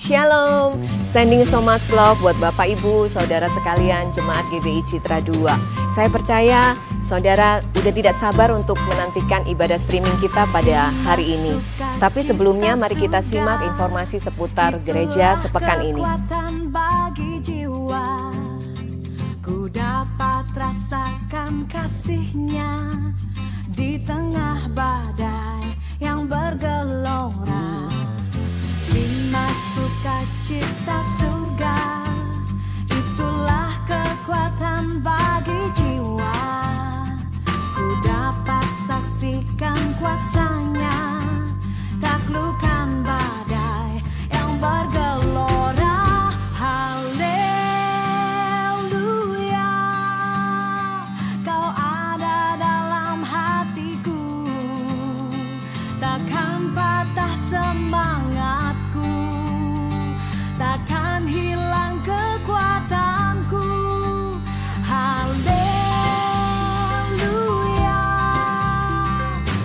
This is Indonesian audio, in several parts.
Shalom, sending so much love buat Bapak Ibu, Saudara sekalian Jemaat GBI Citra 2. Saya percaya Saudara udah tidak sabar untuk menantikan ibadah streaming kita pada hari ini. Tapi sebelumnya mari kita simak informasi seputar gereja sepekan ini. Ku dapat rasakan kasih-Nya di tengah badai yang bergelora. Bina sukacita surga, itulah kekuatan bagi jiwa. Ku dapat saksikan kuasa-Nya, taklukkan badai yang bergelora. Haleluya, Kau ada dalam hatiku, takkan patah semangatku, takkan hilang kekuatanku. Haleluya,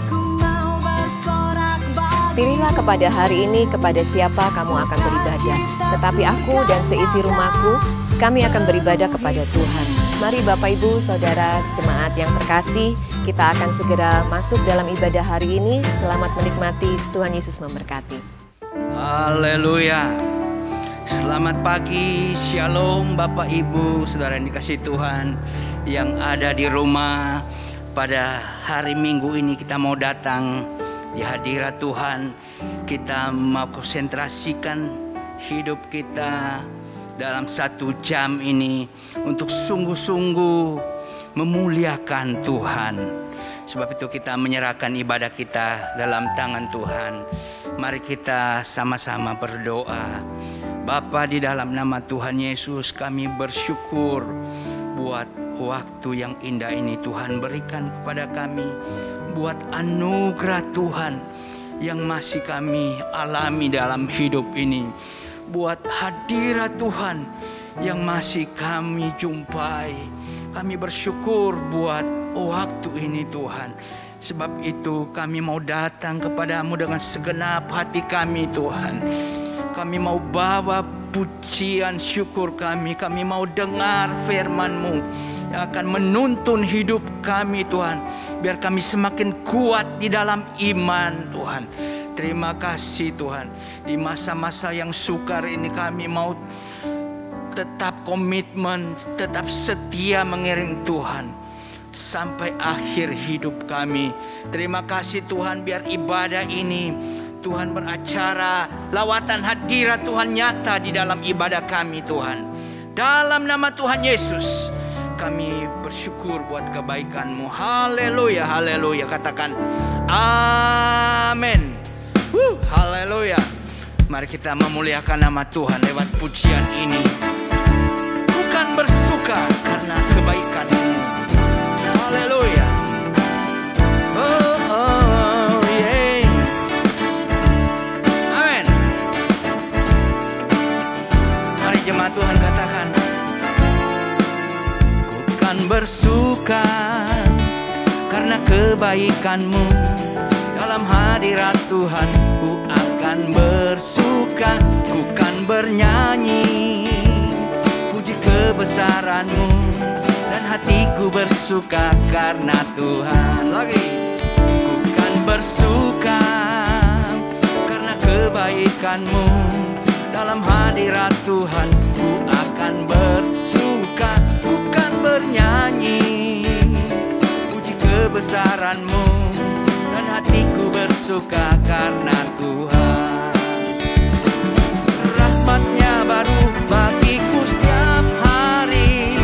ku mau bersorak bagi. Pilihlah kepada hari ini kepada siapa kamu akan beribadah. Tetapi aku dan seisi rumahku, kami akan beribadah kepada Tuhan. Mari Bapak Ibu, Saudara Jemaat yang terkasih, kita akan segera masuk dalam ibadah hari ini. Selamat menikmati, Tuhan Yesus memberkati. Haleluya. Selamat pagi, shalom Bapak Ibu, Saudara yang dikasihi Tuhan yang ada di rumah. Pada hari Minggu ini kita mau datang di hadirat Tuhan. Kita mau konsentrasikan hidup kita dalam 1 jam ini untuk sungguh-sungguh memuliakan Tuhan. Sebab itu kita menyerahkan ibadah kita dalam tangan Tuhan. Mari kita sama-sama berdoa. Bapa, di dalam nama Tuhan Yesus kami bersyukur buat waktu yang indah ini Tuhan berikan kepada kami. Buat anugerah Tuhan yang masih kami alami dalam hidup ini. Buat hadirat Tuhan yang masih kami jumpai. Kami bersyukur buat waktu ini Tuhan. Sebab itu kami mau datang kepadamu dengan segenap hati kami Tuhan. Kami mau bawa pujian syukur kami. Kami mau dengar firman-Mu yang akan menuntun hidup kami Tuhan. Biar kami semakin kuat di dalam iman Tuhan. Terima kasih Tuhan. Di masa-masa yang sukar ini kami mau tetap komitmen, tetap setia mengiring Tuhan sampai akhir hidup kami. Terima kasih Tuhan, biar ibadah ini Tuhan beracara, lawatan hadirat Tuhan nyata di dalam ibadah kami Tuhan. Dalam nama Tuhan Yesus kami bersyukur buat kebaikan-Mu. Haleluya, haleluya. Katakan amin. Haleluya. Mari kita memuliakan nama Tuhan lewat pujian ini. Bukan bersuka karena kebaikan-Mu. Haleluya. Oh, yeah. Amin. Mari jemaat Tuhan katakan, bukan bersuka karena kebaikan-Mu. Dalam hadirat Tuhan ku akan bersuka, ku kan bernyanyi puji kebesaran-Mu, dan hatiku bersuka karena Tuhan. Lagi, ku kan bersuka karena kebaikan-Mu. Dalam hadirat Tuhan ku akan bersuka, ku kan bernyanyi puji kebesaran-Mu, dan hatiku bersuka karena Tuhan. Rahmat-Nya baru bagiku setiap hari,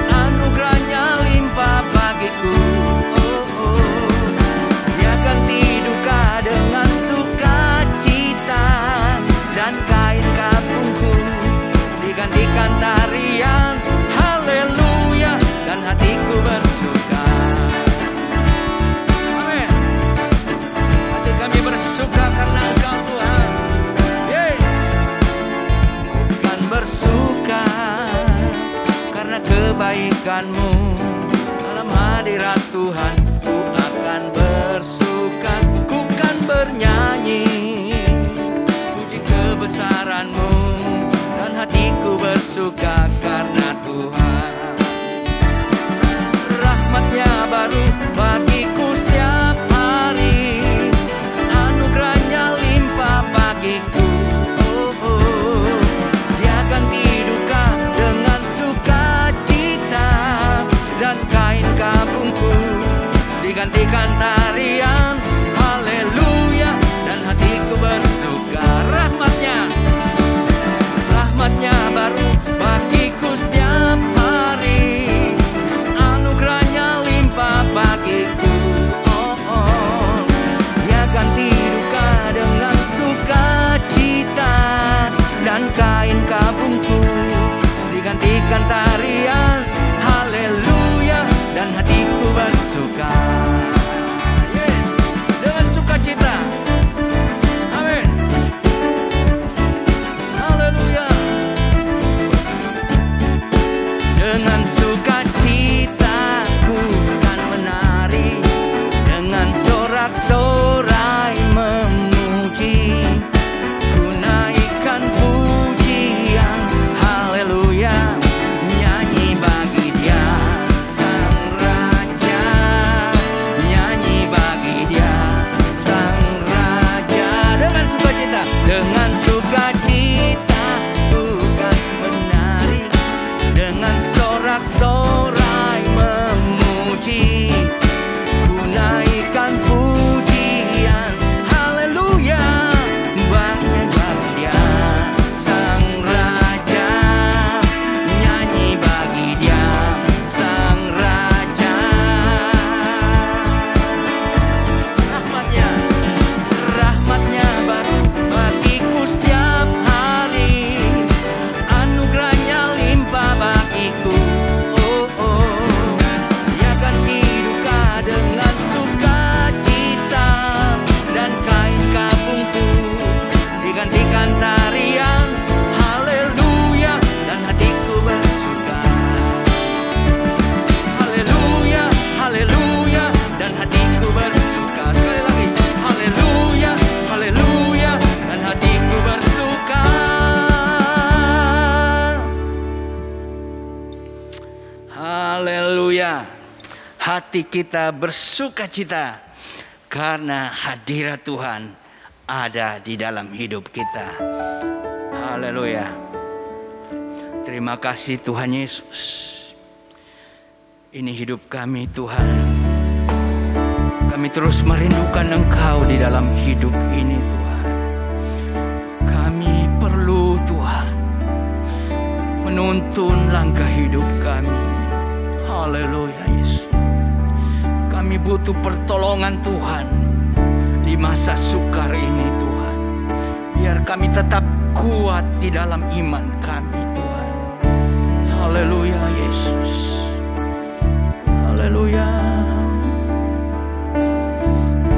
anugerah-Nya limpah bagiku. Dia ganti duka dengan sukacita, dan kain kapungku digantikan tarian. Haleluya, dan hatiku bersuka. Kami bersuka karena Engkau Tuhan. Yes. Bukan bersuka karena kebaikan-Mu. Dalam hadirat Tuhan ku akan bersuka, ku kan bernyanyi puji kebesaran-Mu. digantikan tarian. Haleluya, dan hatiku bersuka. Rahmatnya baru bagiku setiap hari, anugerahnya limpah bagiku. Dia ganti duka dengan sukacita, dan kain kabungku digantikan tarian. Haleluya, dan hatiku bersuka. Yes, dengan sukacita. Amin. Haleluya. Dengan sukacitaku kan menari, dengan sorak-sorai memuji, ku naikkan pujian. Haleluya, nyanyi bagi Dia Sang Raja, nyanyi bagi Dia Sang Raja. Dengan sukacita, dengan sukacita ku kan menari, dengan sorak-sorai memuji, ku naikkan pujian. Haleluya, bagi Dia Sang Raja, nyanyi bagi Dia Sang Raja. Rahmatnya baru bagiku setiap hari, anugerahnya limpah bagiku. Dia ganti duka dengan sukacita, dan kain kabungku digantikan tarian. Haleluya, dan hatiku bersuka. Haleluya, haleluya, dan hatiku bersuka. Sekali lagi, haleluya, haleluya, dan hatiku bersuka. Haleluya, hati kita bersukacita karena hadirat Tuhan ada di dalam hidup kita. Haleluya. Terima kasih Tuhan Yesus. Ini hidup kami Tuhan. Kami terus merindukan Engkau di dalam hidup ini Tuhan. Kami perlu Tuhan menuntun langkah hidup kami. Haleluya Yesus. Kami butuh pertolongan Tuhan di masa sukar ini Tuhan. Biar kami tetap kuat di dalam iman kami Tuhan. Haleluya Yesus. Haleluya.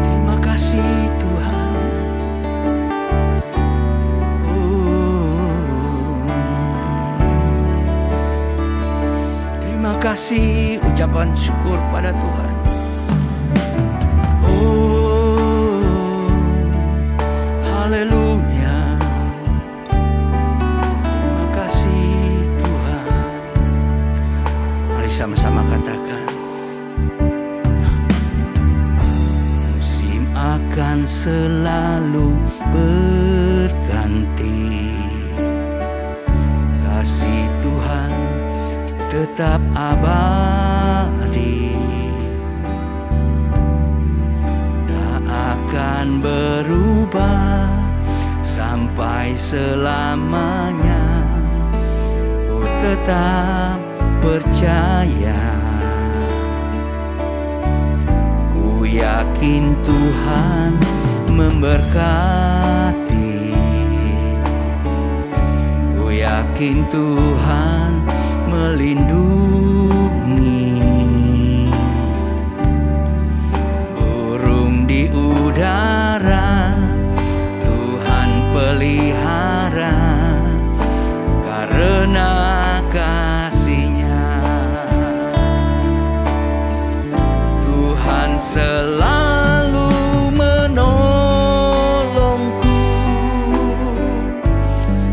Terima kasih Tuhan. Terima kasih, ucapan syukur pada Tuhan. Haleluya. Terima kasih Tuhan. Mari sama-sama katakan. Musim akan selalu berganti, kasih Tuhan tetap abadi, tak akan berubah sampai selamanya. Ku tetap percaya, ku yakin Tuhan memberkati, ku yakin Tuhan melindungi. Burung di udara Tuhan pelihara, karena kasih-Nya Tuhan selalu menolongku,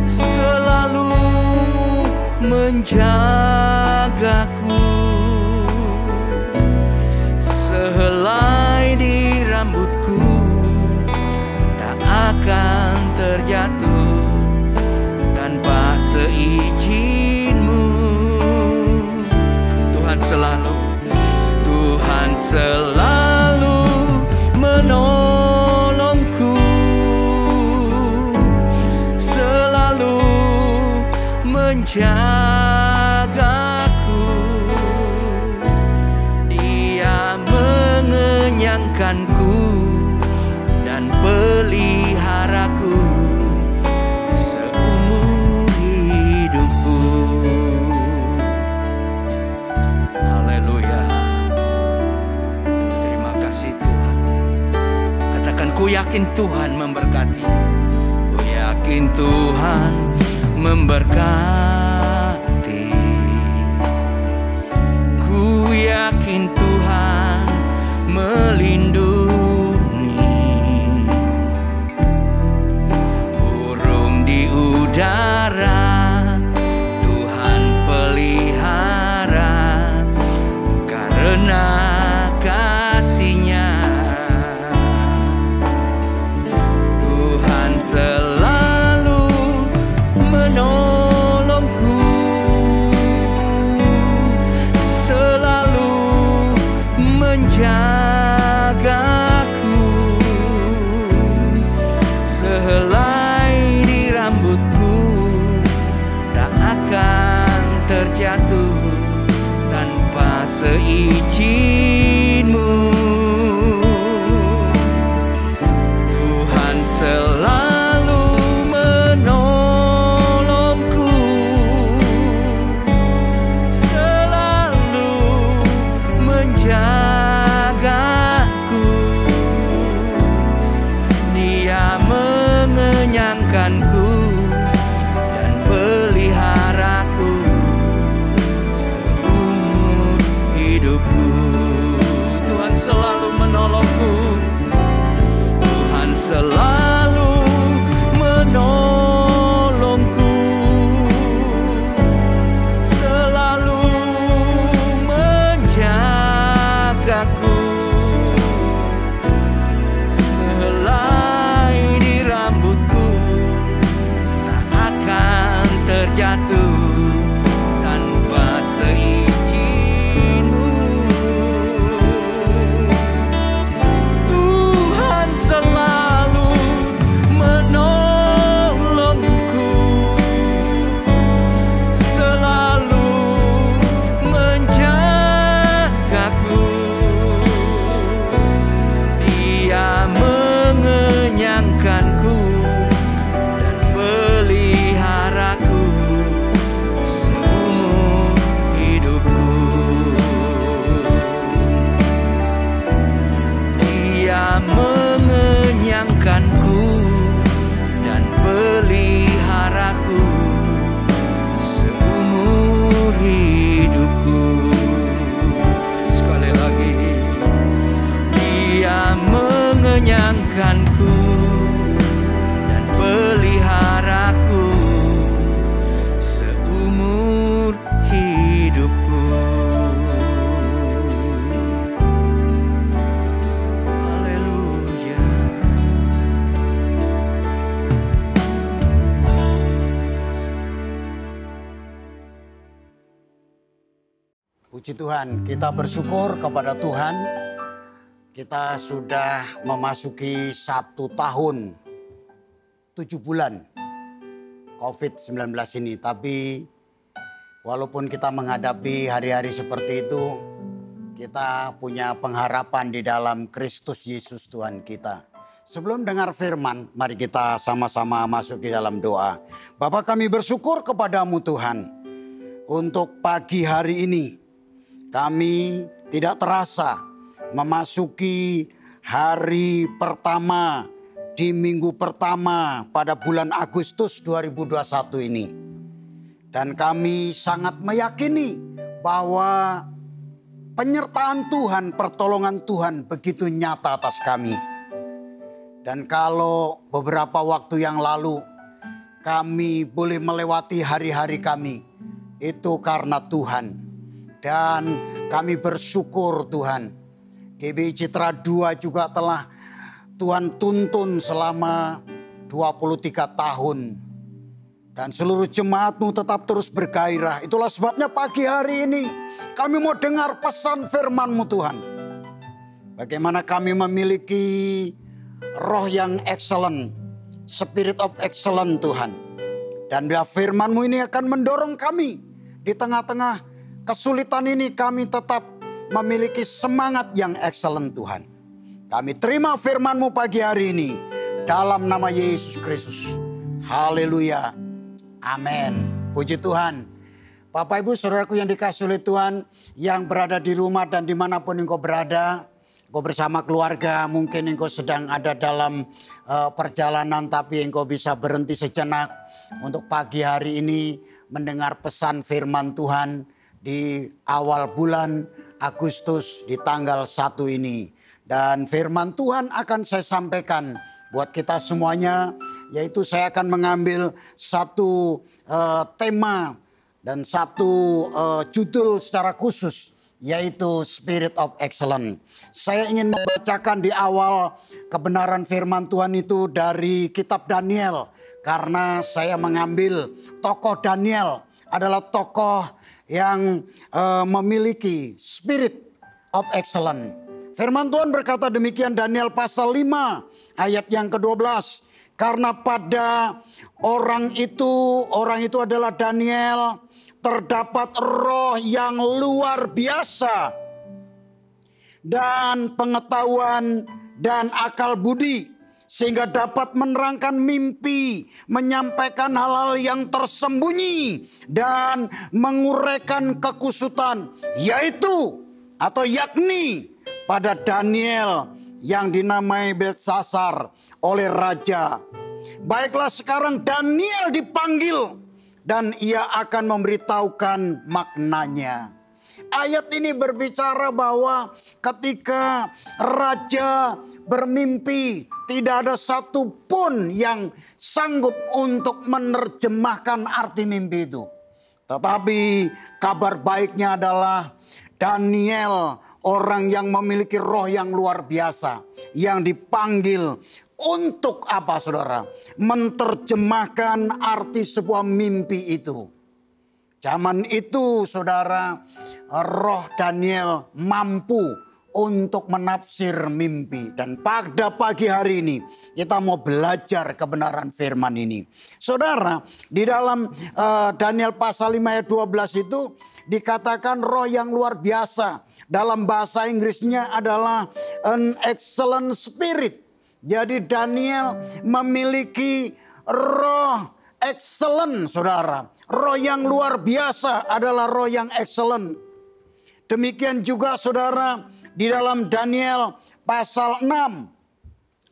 selalu menjagaku. Sehelai di rambutku tak akan terjatuh tanpa seizin-Mu. Tuhan selalu menjagaku, Dia mengenyangkanku dan peliharaku seumur hidupku. Haleluya. Terima kasih Tuhan. Katakan, ku yakin Tuhan memberkati. Ku yakin Tuhan memberkati. Ku yakin Tuhan melindungi. Burung di udara Tuhan pelihara karena kasih-Nya. Tuhan selalu menolongku, selalu menjagaku. Sehelai di rambutku tak akan terjatuh tanpa seizin-Mu. Tuhan selalu menolongku, selalu menjagaku. Dia mengenyangkanku dan peliharaku seumur hidupku. Tuhan selalu menolongku, Tuhan selalu menolongku, selalu menjagaku. Sehelai di rambutku tak akan terjatuh tanpa seizin-Mu. Tuhan selalu menolongku, selalu menjagaku. Dia mengenyangkanku dan peliharaku seumur hidupku. Dia mengenyangkanku dan peliharaku seumur hidupku. Sekali lagi, Dia mengenyangkanku dan peliharaku seumur hidupku. Haleluya. Puji Tuhan, kita bersyukur kepada Tuhan. Kita sudah memasuki 1 tahun 7 bulan COVID-19 ini. Tapi walaupun kita menghadapi hari-hari seperti itu, kita punya pengharapan di dalam Kristus Yesus Tuhan kita. Sebelum dengar firman, mari kita sama-sama masuk di dalam doa. Bapa, kami bersyukur kepadamu Tuhan. Untuk pagi hari ini, kami tidak terasa memasuki hari pertama di minggu pertama pada bulan Agustus 2021 ini. Dan kami sangat meyakini bahwa penyertaan Tuhan, pertolongan Tuhan begitu nyata atas kami. Dan kalau beberapa waktu yang lalu kami boleh melewati hari-hari kami, itu karena Tuhan. Dan kami bersyukur Tuhan, GBI Citra 2 juga telah Tuhan tuntun selama 23 tahun. Dan seluruh jemaat-Mu tetap terus bergairah. Itulah sebabnya pagi hari ini kami mau dengar pesan firman-Mu Tuhan. Bagaimana kami memiliki roh yang excellent, spirit of excellence Tuhan. Dan biar firman-Mu ini akan mendorong kami. Di tengah-tengah kesulitan ini kami tetap memiliki semangat yang excellent Tuhan. Kami terima firman-Mu pagi hari ini. Dalam nama Yesus Kristus. Haleluya. Amin. Puji Tuhan. Bapak Ibu saudaraku yang dikasihi oleh Tuhan. Yang berada di rumah dan dimanapun engkau berada. Engkau bersama keluarga. Mungkin engkau sedang ada dalam perjalanan. Tapi engkau bisa berhenti sejenak. Untuk pagi hari ini mendengar pesan firman Tuhan di awal bulan Agustus di tanggal 1 ini. Dan firman Tuhan akan saya sampaikan buat kita semuanya, yaitu saya akan mengambil satu tema dan satu judul secara khusus, yaitu Spirit of Excellence. Saya ingin membacakan di awal kebenaran firman Tuhan itu dari kitab Daniel. Karena saya mengambil tokoh Daniel adalah tokoh yang memiliki spirit of excellence. Firman Tuhan berkata demikian, Daniel pasal 5 ayat yang ke-12. Karena pada orang itu adalah Daniel, terdapat roh yang luar biasa dan pengetahuan dan akal budi, sehingga dapat menerangkan mimpi, menyampaikan hal-hal yang tersembunyi, dan menguraikan kekusutan, yakni pada Daniel yang dinamai Beltsasar oleh raja. Baiklah, sekarang Daniel dipanggil dan ia akan memberitahukan maknanya. Ayat ini berbicara bahwa ketika raja bermimpi, tidak ada satupun yang sanggup untuk menerjemahkan arti mimpi itu. Tetapi kabar baiknya adalah Daniel, orang yang memiliki roh yang luar biasa, yang dipanggil untuk apa saudara? Menerjemahkan arti sebuah mimpi itu. Zaman itu saudara, roh Daniel mampu untuk menafsir mimpi. Dan pada pagi hari ini kita mau belajar kebenaran firman ini. Saudara, di dalam Daniel pasal 5 ayat 12 itu dikatakan roh yang luar biasa. Dalam bahasa Inggrisnya adalah an excellent spirit. Jadi Daniel memiliki roh excellent, saudara. Roh yang luar biasa adalah roh yang excellent. Demikian juga saudara, di dalam Daniel pasal 6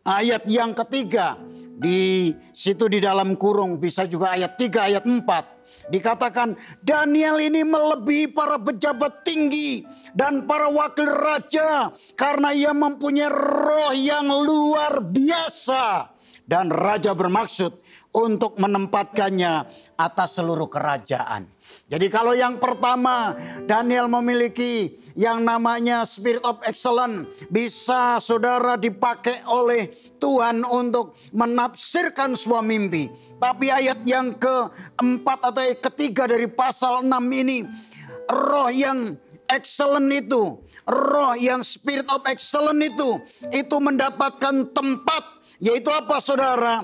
ayat yang ketiga. Di situ di dalam kurung, bisa juga ayat 3, ayat 4. Dikatakan Daniel ini melebihi para pejabat tinggi dan para wakil raja, karena ia mempunyai roh yang luar biasa. Dan raja bermaksud untuk menempatkannya atas seluruh kerajaan. Jadi kalau yang pertama, Daniel memiliki yang namanya Spirit of Excellence. Bisa saudara dipakai oleh Tuhan untuk menafsirkan sebuah mimpi. Tapi ayat yang keempat atau yang ketiga dari pasal 6 ini, roh yang excellent itu, roh yang Spirit of Excellence itu mendapatkan tempat. Yaitu apa saudara?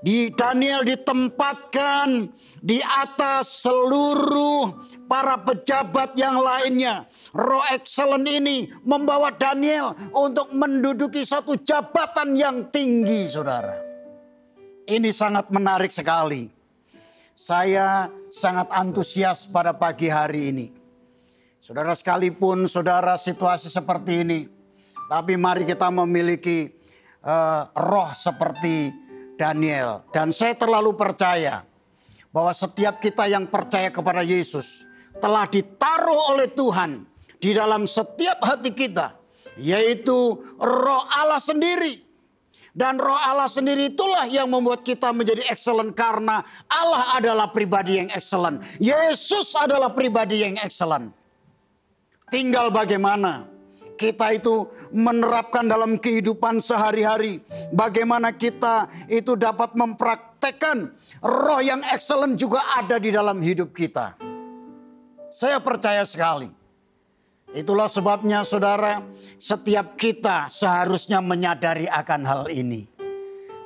Di Daniel ditempatkan di atas seluruh para pejabat yang lainnya. Roh excellent ini membawa Daniel untuk menduduki satu jabatan yang tinggi, saudara. Ini sangat menarik sekali. Saya sangat antusias pada pagi hari ini. Saudara, sekalipun saudara situasi seperti ini, tapi mari kita memiliki roh seperti Daniel. Dan saya terlalu percaya bahwa setiap kita yang percaya kepada Yesus telah ditaruh oleh Tuhan di dalam setiap hati kita, yaitu roh Allah sendiri. Dan roh Allah sendiri itulah yang membuat kita menjadi excellent, karena Allah adalah pribadi yang excellent. Yesus adalah pribadi yang excellent. Tinggal bagaimana kita itu menerapkan dalam kehidupan sehari-hari. Bagaimana kita itu dapat mempraktekkan roh yang excellent juga ada di dalam hidup kita. Saya percaya sekali. Itulah sebabnya saudara, setiap kita seharusnya menyadari akan hal ini.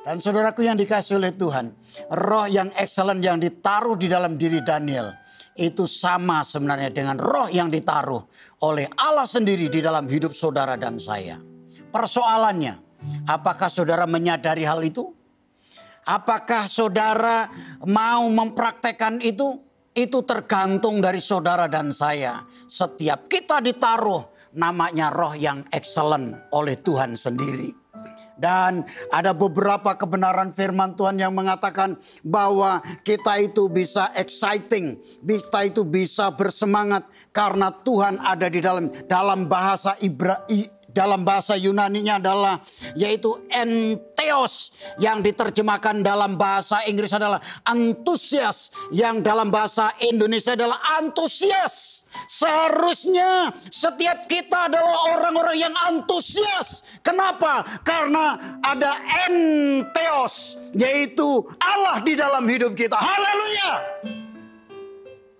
Dan saudaraku yang dikasihi oleh Tuhan, roh yang excellent yang ditaruh di dalam diri Daniel itu sama sebenarnya dengan roh yang ditaruh oleh Allah sendiri di dalam hidup saudara dan saya. Persoalannya, apakah saudara menyadari hal itu? Apakah saudara mau mempraktekkan itu? Itu tergantung dari saudara dan saya. Setiap kita ditaruh namanya roh yang excellent oleh Tuhan sendiri. Dan ada beberapa kebenaran firman Tuhan yang mengatakan bahwa kita itu bisa exciting, kita itu bisa bersemangat karena Tuhan ada di dalam bahasa dalam bahasa Yunaninya adalah yaitu entheos, yang diterjemahkan dalam bahasa Inggris adalah antusias, yang dalam bahasa Indonesia adalah antusias. Seharusnya setiap kita adalah orang-orang yang antusias. Kenapa? Karena ada entheos, yaitu Allah di dalam hidup kita. Haleluya.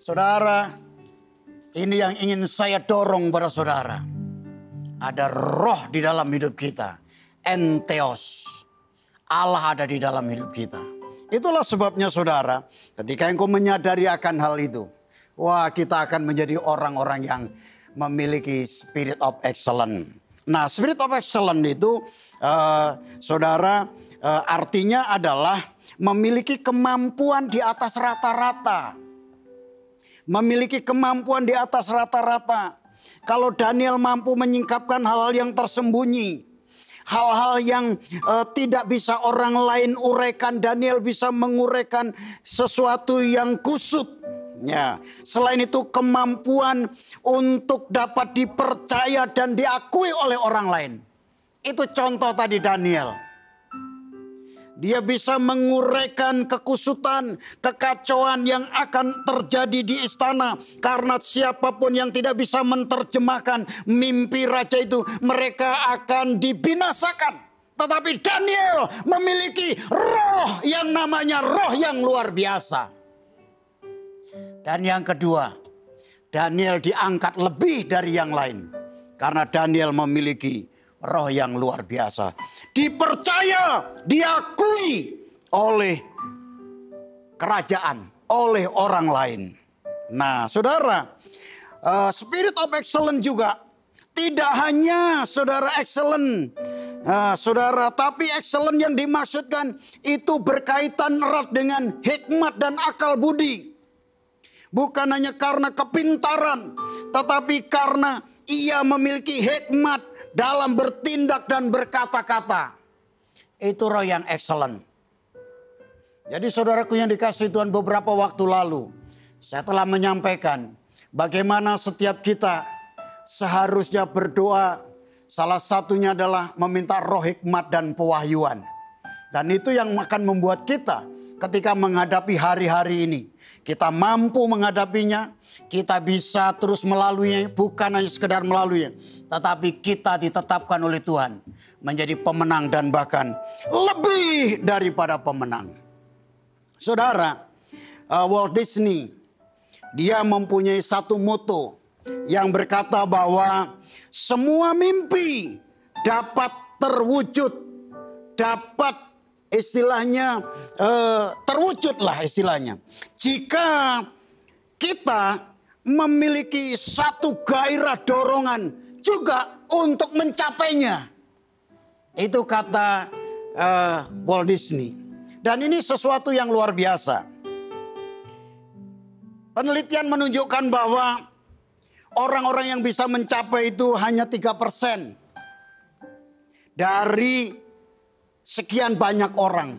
Saudara, ini yang ingin saya dorong pada saudara. Ada roh di dalam hidup kita. Entheos. Allah ada di dalam hidup kita. Itulah sebabnya saudara, ketika engkau menyadari akan hal itu, wah, kita akan menjadi orang-orang yang memiliki spirit of excellence. Nah, spirit of excellence itu saudara artinya adalah memiliki kemampuan di atas rata-rata. Memiliki kemampuan di atas rata-rata. Kalau Daniel mampu menyingkapkan hal-hal yang tersembunyi, hal-hal yang tidak bisa orang lain uraikan, Daniel bisa menguraikan sesuatu yang kusut. Ya, selain itu kemampuan untuk dapat dipercaya dan diakui oleh orang lain. Itu contoh tadi Daniel. Dia bisa menguraikan kekusutan, kekacauan yang akan terjadi di istana. Karena siapapun yang tidak bisa menerjemahkan mimpi raja itu, mereka akan dibinasakan. Tetapi Daniel memiliki roh yang namanya roh yang luar biasa. Dan yang kedua, Daniel diangkat lebih dari yang lain. Karena Daniel memiliki roh yang luar biasa. Dipercaya, diakui oleh kerajaan, oleh orang lain. Nah, saudara, spirit of excellence juga tidak hanya saudara excellent, saudara, tapi excellent yang dimaksudkan itu berkaitan erat dengan hikmat dan akal budi. Bukan hanya karena kepintaran, tetapi karena ia memiliki hikmat dalam bertindak dan berkata-kata. Itu roh yang excellent. Jadi saudaraku yang dikasihi Tuhan, beberapa waktu lalu saya telah menyampaikan bagaimana setiap kita seharusnya berdoa. Salah satunya adalah meminta roh hikmat dan pewahyuan. Dan itu yang akan membuat kita ketika menghadapi hari-hari ini, kita mampu menghadapinya, kita bisa terus melaluinya, bukan hanya sekedar melaluinya, tetapi kita ditetapkan oleh Tuhan menjadi pemenang dan bahkan lebih daripada pemenang. Saudara, Walt Disney, dia mempunyai satu moto yang berkata bahwa semua mimpi dapat terwujud, dapat istilahnya terwujudlah istilahnya, jika kita memiliki satu gairah dorongan juga untuk mencapainya. Itu kata Walt Disney. Dan ini sesuatu yang luar biasa. Penelitian menunjukkan bahwa orang-orang yang bisa mencapai itu hanya 3% dari sekian banyak orang.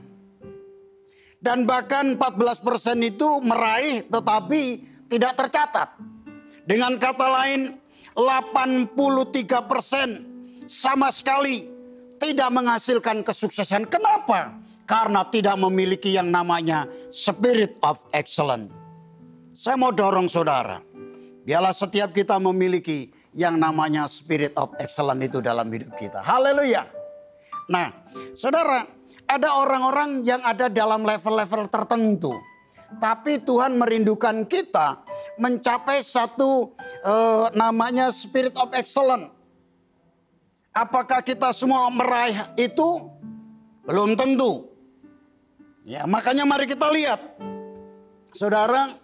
Dan bahkan 14% itu meraih tetapi tidak tercatat. Dengan kata lain, 83% sama sekali tidak menghasilkan kesuksesan. Kenapa? Karena tidak memiliki yang namanya spirit of excellence. Saya mau dorong saudara, biarlah setiap kita memiliki yang namanya spirit of excellence itu dalam hidup kita. Haleluya. Nah, saudara, ada orang-orang yang ada dalam level-level tertentu. Tapi Tuhan merindukan kita mencapai satu namanya spirit of excellence. Apakah kita semua meraih itu? Belum tentu. Ya, makanya mari kita lihat. Saudara,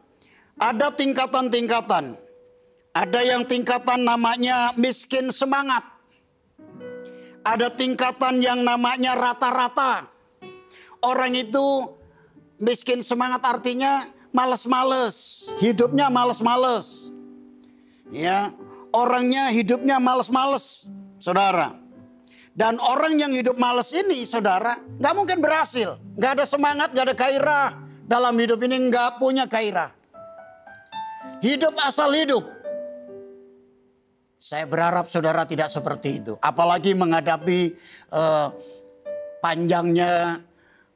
ada tingkatan-tingkatan. Ada yang tingkatan namanya miskin semangat. Ada tingkatan yang namanya rata-rata. Orang itu miskin semangat artinya males-males. Hidupnya males-males. Ya, orangnya hidupnya males-males, saudara. Dan orang yang hidup males ini, saudara, gak mungkin berhasil. Gak ada semangat, gak ada gairah. Dalam hidup ini gak punya gairah. Hidup asal hidup. Saya berharap saudara tidak seperti itu. Apalagi menghadapi panjangnya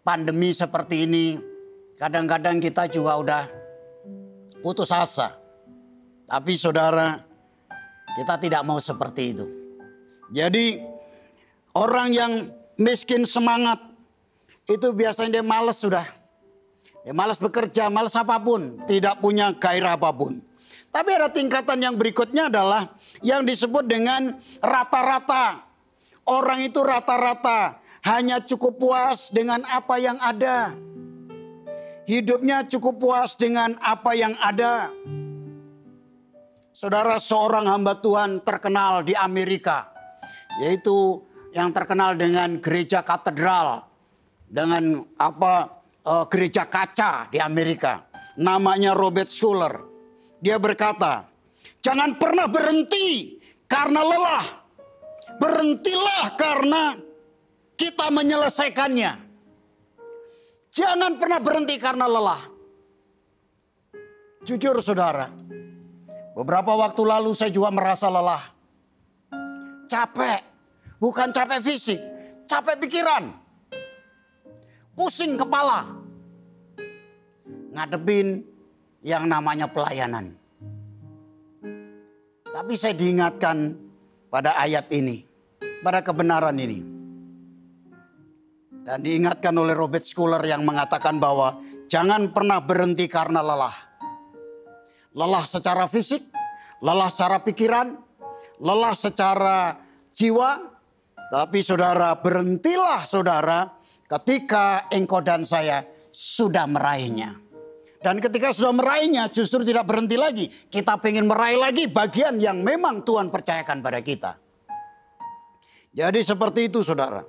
pandemi seperti ini. Kadang-kadang kita juga udah putus asa. Tapi saudara, kita tidak mau seperti itu. Jadi orang yang miskin semangat itu biasanya dia malas sudah. Dia malas bekerja, malas apapun, tidak punya gairah apapun. Tapi ada tingkatan yang berikutnya adalah yang disebut dengan rata-rata. Orang itu rata-rata, hanya cukup puas dengan apa yang ada. Hidupnya cukup puas dengan apa yang ada. Saudara, seorang hamba Tuhan terkenal di Amerika, yaitu yang terkenal dengan gereja katedral, dengan gereja kaca di Amerika. Namanya Robert Schuller. Dia berkata, jangan pernah berhenti karena lelah. Berhentilah karena kita menyelesaikannya. Jangan pernah berhenti karena lelah. Jujur saudara, beberapa waktu lalu saya juga merasa lelah. Capek, bukan capek fisik, capek pikiran. Pusing kepala. Ngadepin yang namanya pelayanan. Tapi saya diingatkan pada ayat ini, pada kebenaran ini. Dan diingatkan oleh Robert Schuller yang mengatakan bahwa jangan pernah berhenti karena lelah. Lelah secara fisik, lelah secara pikiran, lelah secara jiwa. Tapi saudara, berhentilah saudara ketika engkau dan saya sudah meraihnya. Dan ketika sudah meraihnya justru tidak berhenti lagi. Kita pengen meraih lagi bagian yang memang Tuhan percayakan pada kita. Jadi seperti itu saudara.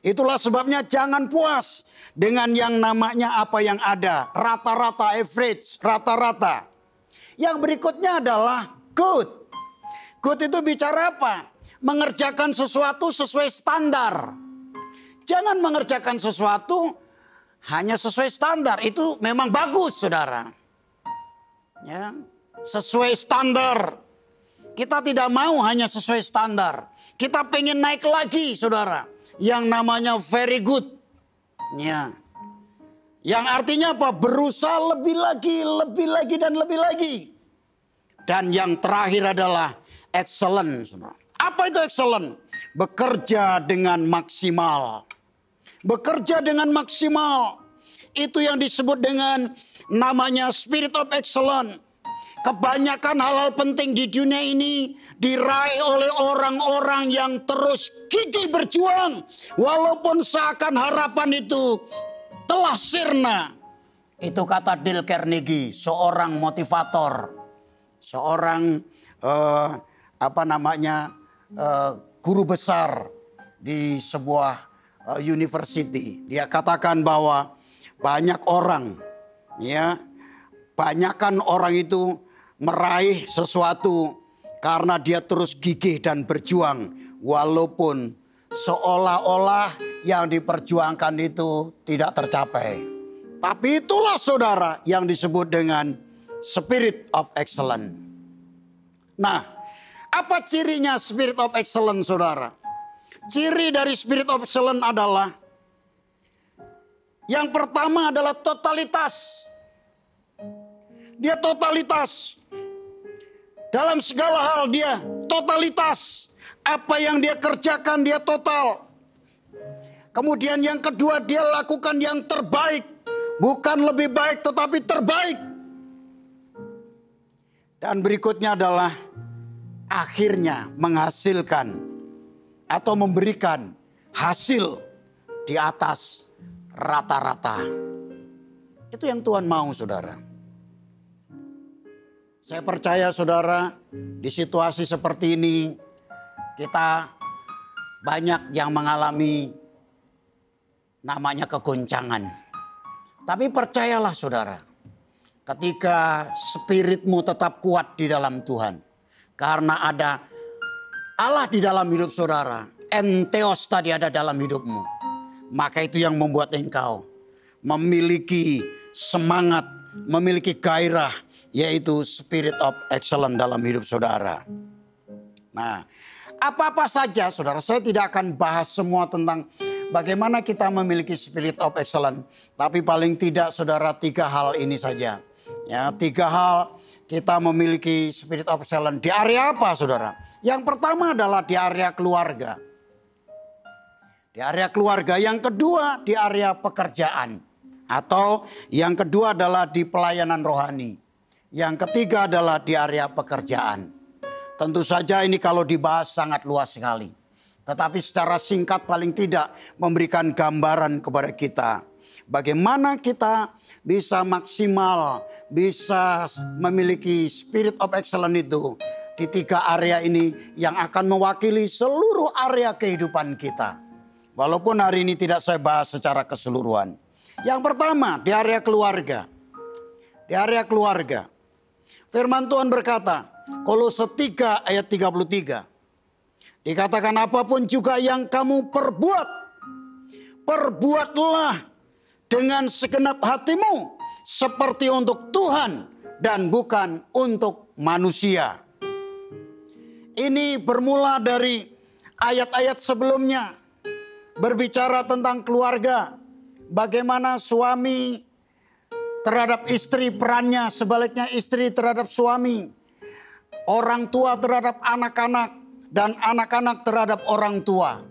Itulah sebabnya jangan puas dengan yang namanya apa yang ada. Rata-rata, average, rata-rata. Yang berikutnya adalah good. Good itu bicara apa? Mengerjakan sesuatu sesuai standar. Jangan mengerjakan sesuatu hanya sesuai standar. Itu memang bagus saudara. Ya, sesuai standar. Kita tidak mau hanya sesuai standar. Kita pengen naik lagi saudara. Yang namanya very good. Ya. Yang artinya apa? Berusaha lebih lagi dan lebih lagi. Dan yang terakhir adalah excellent. Apa itu excellent? Bekerja dengan maksimal. Bekerja dengan maksimal. Itu yang disebut dengan namanya spirit of excellence. Kebanyakan hal-hal penting di dunia ini diraih oleh orang-orang yang terus gigih berjuang. Walaupun seakan harapan itu telah sirna. Itu kata Dale Carnegie, seorang motivator. Seorang guru besar di sebuah university. Dia katakan bahwa banyak orang, ya, banyakkan orang itu meraih sesuatu karena dia terus gigih dan berjuang. Walaupun seolah-olah yang diperjuangkan itu tidak tercapai. Tapi itulah saudara yang disebut dengan spirit of excellence. Nah, apa cirinya spirit of excellence saudara? Ciri dari spirit of excellence adalah yang pertama adalah totalitas. Dia totalitas. Dalam segala hal dia totalitas. Apa yang dia kerjakan dia total. Kemudian yang kedua dia lakukan yang terbaik. Bukan lebih baik tetapi terbaik. Dan berikutnya adalah akhirnya menghasilkan atau memberikan hasil di atas rata-rata. Itu yang Tuhan mau, saudara. Saya percaya, saudara, di situasi seperti ini kita banyak yang mengalami namanya kegoncangan. Tapi percayalah, saudara, ketika spiritmu tetap kuat di dalam Tuhan, karena ada Allah di dalam hidup saudara, entheos tadi ada dalam hidupmu, maka itu yang membuat engkau memiliki semangat, memiliki gairah, yaitu spirit of excellence dalam hidup saudara. Nah, apa-apa saja, saudara, saya tidak akan bahas semua tentang bagaimana kita memiliki spirit of excellence. Tapi paling tidak, saudara, 3 hal ini saja. Ya, 3 hal kita memiliki spirit of excellence. Di area apa, saudara? Yang pertama adalah di area keluarga. Di area keluarga. Yang kedua di area pekerjaan. Atau yang kedua adalah di pelayanan rohani. Yang ketiga adalah di area pekerjaan. Tentu saja ini kalau dibahas sangat luas sekali. Tetapi secara singkat paling tidak memberikan gambaran kepada kita. Bagaimana kita bisa maksimal, bisa memiliki spirit of excellence itu di 3 area ini yang akan mewakili seluruh area kehidupan kita. Walaupun hari ini tidak saya bahas secara keseluruhan. Yang pertama di area keluarga. Di area keluarga. Firman Tuhan berkata, Kolose 3 ayat 33. Dikatakan apapun juga yang kamu perbuat, perbuatlah dengan segenap hatimu seperti untuk Tuhan dan bukan untuk manusia. Ini bermula dari ayat-ayat sebelumnya. Berbicara tentang keluarga. Bagaimana suami terhadap istri perannya, sebaliknya istri terhadap suami. Orang tua terhadap anak-anak dan anak-anak terhadap orang tua.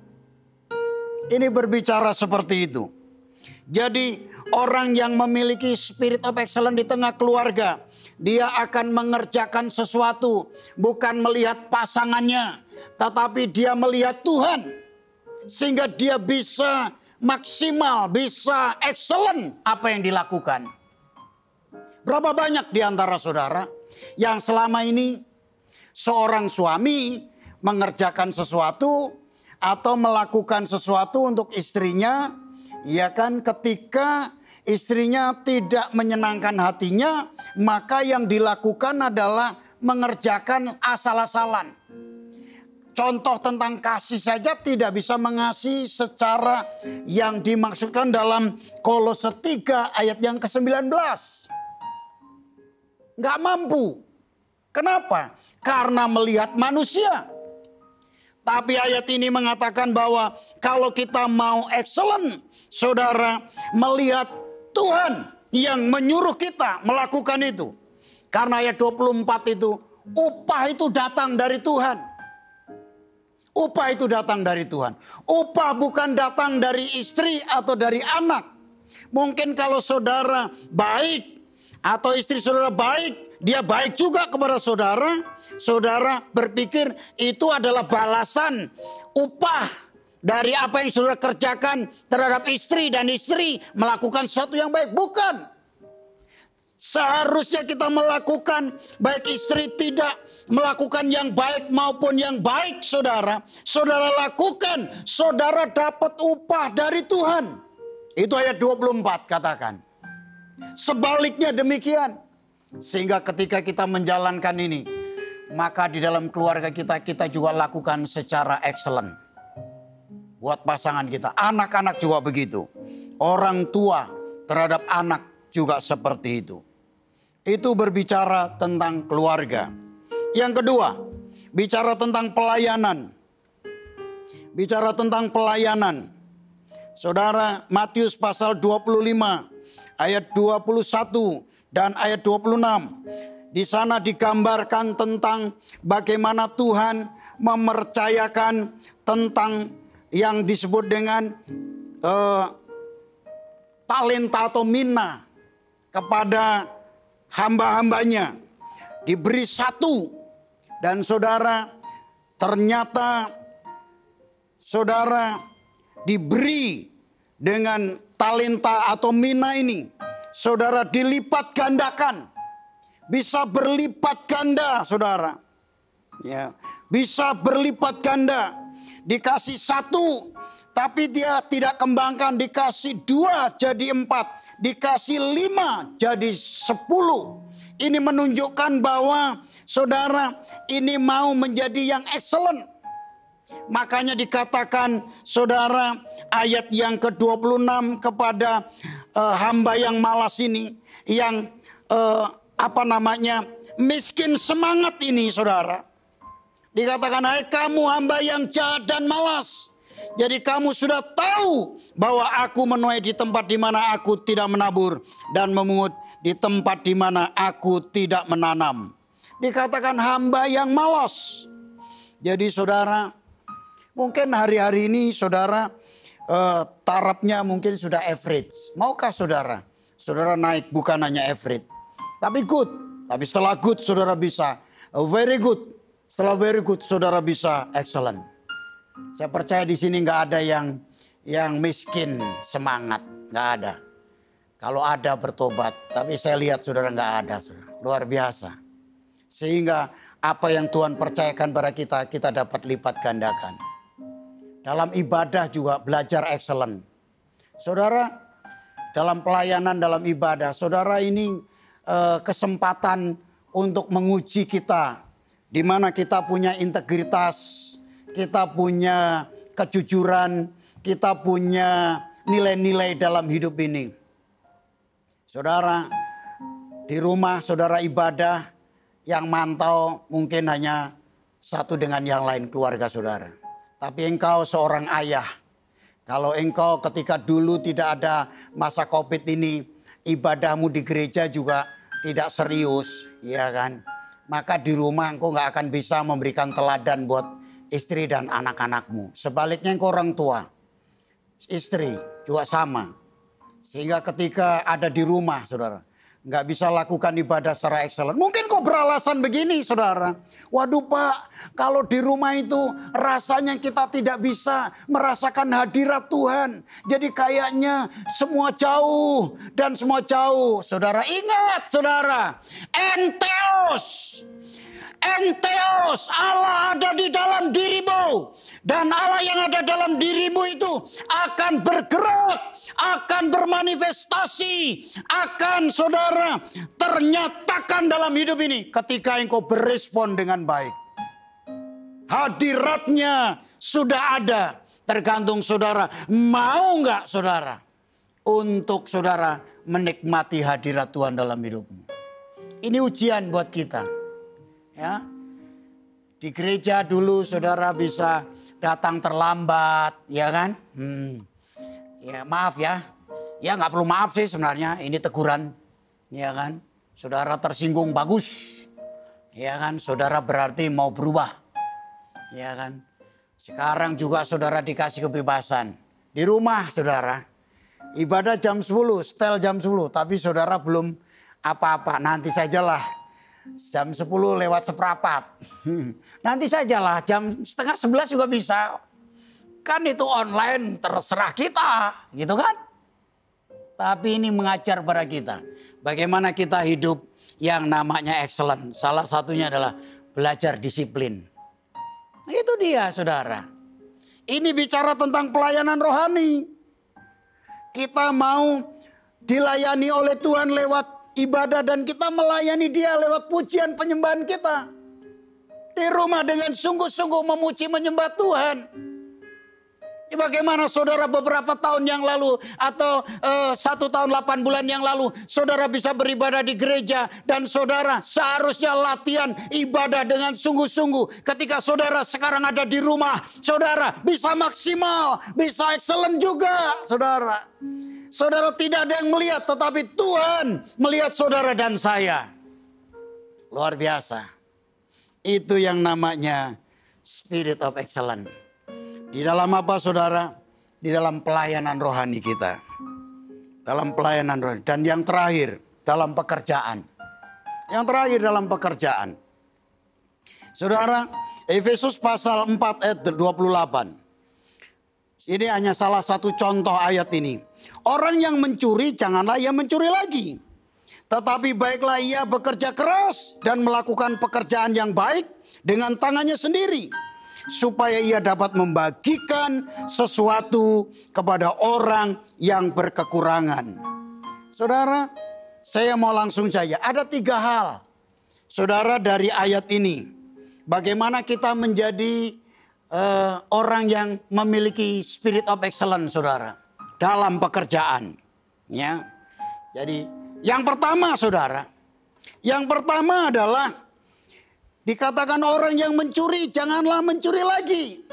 Ini berbicara seperti itu. Jadi orang yang memiliki spirit of excellence di tengah keluarga, dia akan mengerjakan sesuatu bukan melihat pasangannya, tetapi dia melihat Tuhan. Sehingga dia bisa maksimal, bisa excellent apa yang dilakukan. Berapa banyak di antara saudara yang selama ini seorang suami mengerjakan sesuatu atau melakukan sesuatu untuk istrinya, ya kan, ketika istrinya tidak menyenangkan hatinya, maka yang dilakukan adalah mengerjakan asal-asalan. Contoh tentang kasih saja tidak bisa mengasihi secara yang dimaksudkan dalam Kolose 3 ayat yang ke-19. Nggak mampu. Kenapa? Karena melihat manusia. Tapi ayat ini mengatakan bahwa kalau kita mau excellent, saudara, melihat Tuhan yang menyuruh kita melakukan itu. Karena ayat 24 itu, upah itu datang dari Tuhan. Upah itu datang dari Tuhan. Upah bukan datang dari istri atau dari anak. Mungkin kalau saudara baik atau istri saudara baik, dia baik juga kepada saudara. Saudara berpikir itu adalah balasan upah dari apa yang saudara kerjakan terhadap istri, dan istri melakukan sesuatu yang baik. Bukan. Seharusnya kita melakukan, baik istri tidak melakukan yang baik maupun yang baik, saudara. Saudara lakukan, saudara dapat upah dari Tuhan. Itu ayat 24 katakan. Sebaliknya demikian. Sehingga ketika kita menjalankan ini, maka di dalam keluarga kita, kita juga lakukan secara excellent. Buat pasangan kita, anak-anak juga begitu. Orang tua terhadap anak juga seperti itu. Itu berbicara tentang keluarga. Yang kedua, bicara tentang pelayanan. Bicara tentang pelayanan. Saudara, Matius pasal 25 ayat 21 dan ayat 26. Di sana digambarkan tentang bagaimana Tuhan mempercayakan tentang yang disebut dengan talenta atau mina kepada hamba-hambanya. Diberi 1. Dan saudara, ternyata saudara diberi dengan talenta atau mina ini. saudara dilipat gandakan. Bisa berlipat ganda, saudara. Ya, bisa berlipat ganda. Dikasih 1, tapi dia tidak kembangkan. Dikasih 2 jadi 4. Dikasih 5 jadi 10. Ini menunjukkan bahwa saudara ini mau menjadi yang excellent. Makanya dikatakan saudara ayat yang ke-26 kepada hamba yang malas ini. Yang miskin semangat ini saudara. Dikatakan, hai kamu hamba yang jahat dan malas. Jadi kamu sudah tahu bahwa aku menuai di tempat di mana aku tidak menabur. Dan memungut di tempat di mana aku tidak menanam. Dikatakan hamba yang malas. Jadi saudara, mungkin hari-hari ini saudara tarafnya mungkin sudah average. Maukah saudara? Saudara naik bukan hanya average. Tapi good. Tapi setelah good saudara bisa very good. Setelah very good saudara bisa excellent. Saya percaya di sini nggak ada yang miskin semangat. Nggak ada. Kalau ada bertobat. Tapi saya lihat saudara nggak ada. Saudara. Luar biasa. Sehingga apa yang Tuhan percayakan pada kita, kita dapat lipat gandakan. Dalam ibadah juga belajar excellent. Saudara, dalam pelayanan, dalam ibadah, saudara ini kesempatan untuk menguji kita. Di mana kita punya integritas, kita punya kejujuran, kita punya nilai-nilai dalam hidup ini. Saudara, di rumah saudara ibadah, yang mantau mungkin hanya satu dengan yang lain keluarga saudara. Tapi engkau seorang ayah. Kalau engkau ketika dulu tidak ada masa COVID ini, ibadahmu di gereja juga tidak serius, ya kan? Maka di rumah engkau nggak akan bisa memberikan teladan buat istri dan anak-anakmu. Sebaliknya engkau orang tua, istri juga sama. Sehingga ketika ada di rumah saudara, nggak bisa lakukan ibadah secara excellent. Mungkin kok beralasan begini saudara. Waduh Pak, kalau di rumah itu rasanya kita tidak bisa merasakan hadirat Tuhan. Jadi kayaknya semua jauh dan semua jauh. Saudara ingat saudara, Enteos, Allah ada di dalam dirimu. Dan Allah yang ada dalam dirimu itu akan bergerak, akan bermanifestasi, akan saudara ternyatakan dalam hidup ini ketika engkau berespon dengan baik. Hadiratnya sudah ada, tergantung saudara mau nggak saudara untuk saudara menikmati hadirat Tuhan dalam hidupmu. Ini ujian buat kita. Ya, di gereja dulu saudara bisa datang terlambat, ya kan? Ya maaf ya, ya nggak perlu maaf sih sebenarnya, ini teguran, ya kan? Saudara tersinggung bagus, ya kan? Saudara berarti mau berubah, ya kan? Sekarang juga saudara dikasih kebebasan di rumah saudara, ibadah jam 10, setel jam 10, tapi saudara belum apa-apa, nanti sajalah. Jam 10 lewat seperempat. Nanti sajalah jam setengah 11 juga bisa. Kan itu online terserah kita. Gitu kan. Tapi ini mengajar pada kita. Bagaimana kita hidup yang namanya excellent. Salah satunya adalah belajar disiplin. Itu dia saudara. Ini bicara tentang pelayanan rohani. Kita mau dilayani oleh Tuhan lewat ibadah dan kita melayani dia lewat pujian penyembahan kita. Di rumah dengan sungguh-sungguh memuji menyembah Tuhan. Bagaimana saudara beberapa tahun yang lalu atau 1 tahun 8 bulan yang lalu saudara bisa beribadah di gereja dan saudara seharusnya latihan ibadah dengan sungguh-sungguh. Ketika saudara sekarang ada di rumah, saudara bisa maksimal, bisa excellent juga saudara. Saudara tidak ada yang melihat, tetapi Tuhan melihat saudara dan saya. Luar biasa. Itu yang namanya spirit of excellence. Di dalam apa saudara? Di dalam pelayanan rohani kita. Dalam pelayanan rohani. Dan yang terakhir, dalam pekerjaan. Yang terakhir dalam pekerjaan. Saudara, Efesus pasal 4 ayat 28. Ini hanya salah satu contoh ayat ini. Orang yang mencuri janganlah ia mencuri lagi. Tetapi baiklah ia bekerja keras dan melakukan pekerjaan yang baik dengan tangannya sendiri. Supaya ia dapat membagikan sesuatu kepada orang yang berkekurangan. Saudara, saya mau langsung saja. Ada 3 hal, saudara, dari ayat ini. Bagaimana kita menjadi orang yang memiliki spirit of excellence, saudara, dalam pekerjaan. Ya, jadi yang pertama, saudara, yang pertama adalah dikatakan orang yang mencuri janganlah mencuri lagi.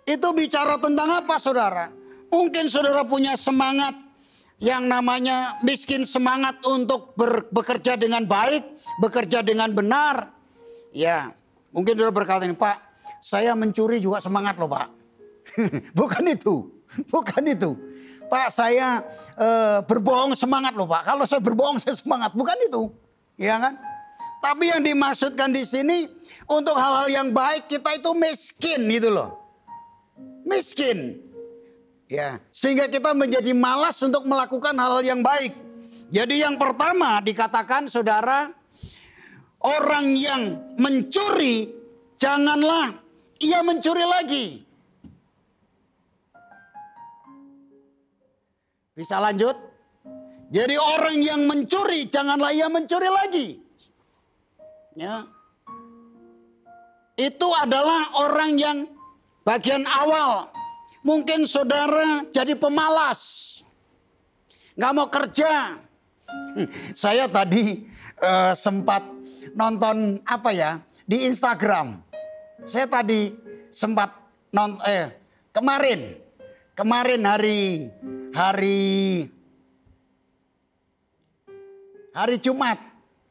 Itu bicara tentang apa, saudara? Mungkin saudara punya semangat yang namanya miskin semangat untuk bekerja dengan baik, bekerja dengan benar. Ya, mungkin saudara berkata ini, Pak, saya mencuri juga semangat loh, Pak. Bukan itu, bukan itu. Pak, saya berbohong semangat loh, Pak. Kalau saya berbohong saya semangat, bukan itu, ya kan? Tapi yang dimaksudkan di sini untuk hal-hal yang baik kita itu miskin gitu loh. Miskin. Ya, sehingga kita menjadi malas untuk melakukan hal-hal yang baik. Jadi yang pertama dikatakan, saudara, orang yang mencuri janganlah ia mencuri lagi. Bisa lanjut? Jadi orang yang mencuri janganlah ia mencuri lagi. Ya. Itu adalah orang yang bagian awal. Mungkin saudara jadi pemalas. Nggak mau kerja. Saya tadi sempat nonton apa ya di Instagram. Saya tadi sempat kemarin hari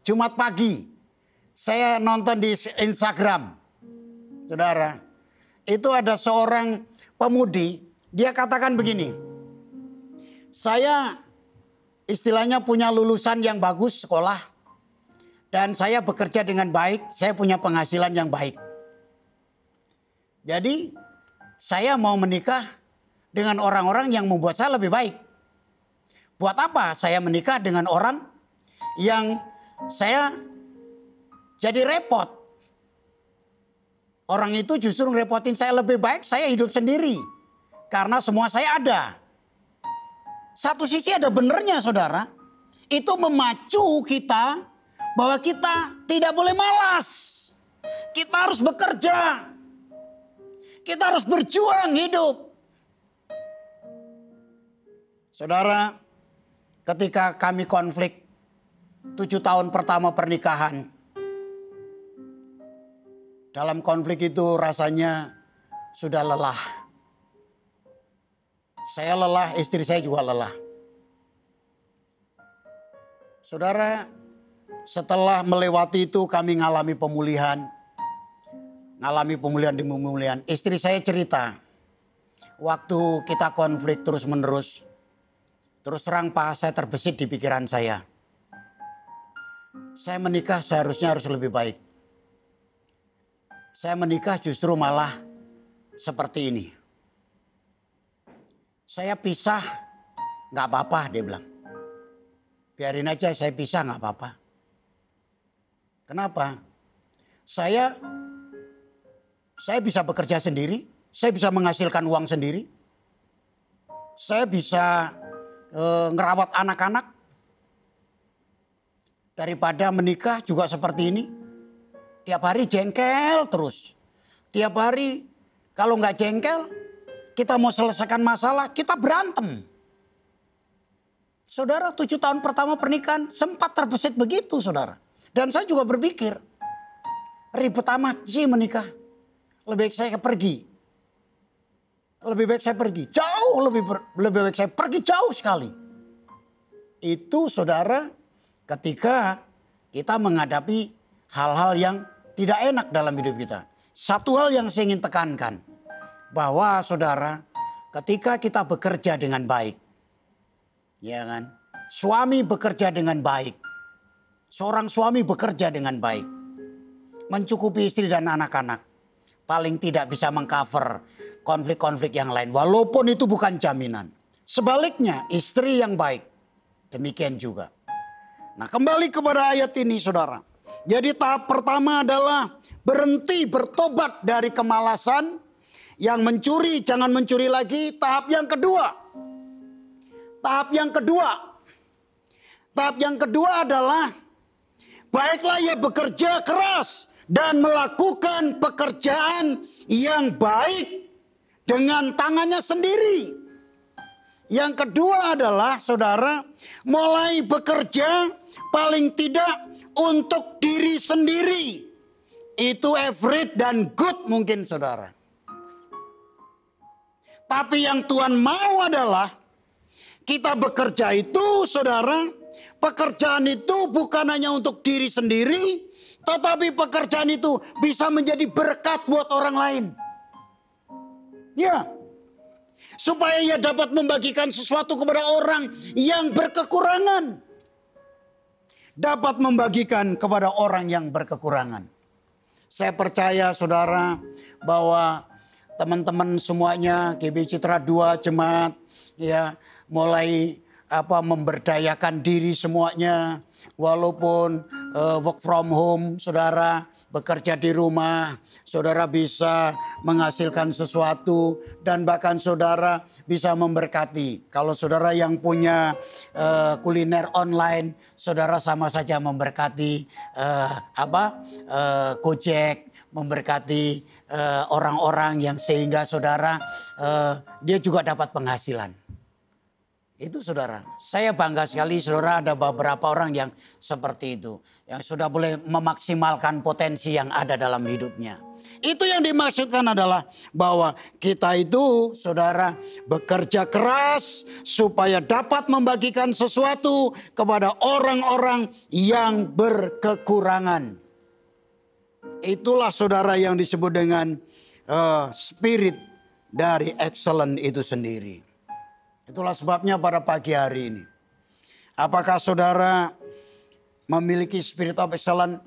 Jumat pagi. Saya nonton di Instagram, saudara. Itu ada seorang pemudi, dia katakan begini. Saya istilahnya punya lulusan yang bagus sekolah. Dan saya bekerja dengan baik, saya punya penghasilan yang baik. Jadi saya mau menikah dengan orang-orang yang membuat saya lebih baik. Buat apa saya menikah dengan orang yang saya jadi repot. Orang itu justru ngerepotin saya, lebih baik saya hidup sendiri. Karena semua saya ada. Satu sisi ada benernya, saudara. Itu memacu kita bahwa kita tidak boleh malas. Kita harus bekerja. Kita harus berjuang hidup. Saudara, ketika kami konflik 7 tahun pertama pernikahan. Dalam konflik itu rasanya sudah lelah. Saya lelah, istri saya juga lelah. Saudara, setelah melewati itu kami ngalami pemulihan. Ngalami pemulihan demi pemulihan. Istri saya cerita, waktu kita konflik terus menerus. Terus terang Pak, saya terbesit di pikiran saya. Saya menikah seharusnya harus lebih baik. Saya menikah justru malah seperti ini. Saya pisah gak apa-apa, dia bilang. Biarin aja saya pisah gak apa-apa. Kenapa? Saya bisa bekerja sendiri. Saya bisa menghasilkan uang sendiri. Saya bisa ngerawat anak-anak. Daripada menikah juga seperti ini. Tiap hari jengkel terus. Tiap hari kalau nggak jengkel, kita mau selesaikan masalah, kita berantem. Saudara, 7 tahun pertama pernikahan sempat terbesit begitu, saudara. Dan saya juga berpikir, ribet amat sih menikah. Lebih baik saya pergi. Lebih baik saya pergi. Jauh lebih baik saya pergi jauh sekali. Itu saudara, ketika kita menghadapi hal-hal yang tidak enak dalam hidup kita. Satu hal yang saya ingin tekankan. Bahwa saudara, ketika kita bekerja dengan baik. Ya kan? Suami bekerja dengan baik. Seorang suami bekerja dengan baik. Mencukupi istri dan anak-anak. paling tidak bisa mengcover konflik-konflik yang lain. Walaupun itu bukan jaminan. Sebaliknya istri yang baik demikian juga. Nah, kembali kepada ayat ini saudara. Jadi tahap pertama adalah berhenti bertobat dari kemalasan. Yang mencuri jangan mencuri lagi. Tahap yang kedua. Tahap yang kedua adalah baiklah ia bekerja keras dan melakukan pekerjaan yang baik dengan tangannya sendiri. Yang kedua adalah saudara mulai bekerja paling tidak untuk diri sendiri. Itu average dan good mungkin saudara. Tapi yang Tuhan mau adalah kita bekerja itu saudara, pekerjaan itu bukan hanya untuk diri sendiri, tetapi pekerjaan itu bisa menjadi berkat buat orang lain. Ya, supaya ia dapat membagikan sesuatu kepada orang yang berkekurangan. Dapat membagikan kepada orang yang berkekurangan. Saya percaya saudara bahwa teman-teman semuanya GB Citra 2 jemaat ya mulai memberdayakan diri semuanya walaupun work from home saudara bekerja di rumah saudara bisa menghasilkan sesuatu dan bahkan saudara bisa memberkati. Kalau saudara yang punya kuliner online saudara sama saja memberkati Gojek, memberkati orang-orang yang sehingga saudara dia juga dapat penghasilan. Itu saudara, saya bangga sekali saudara ada beberapa orang yang seperti itu. Yang sudah boleh memaksimalkan potensi yang ada dalam hidupnya. Itu yang dimaksudkan adalah bahwa kita itu saudara bekerja keras supaya dapat membagikan sesuatu kepada orang-orang yang berkekurangan. Itulah saudara yang disebut dengan spirit dari excellent itu sendiri. Itulah sebabnya pada pagi hari ini. Apakah saudara memiliki spirit of excellence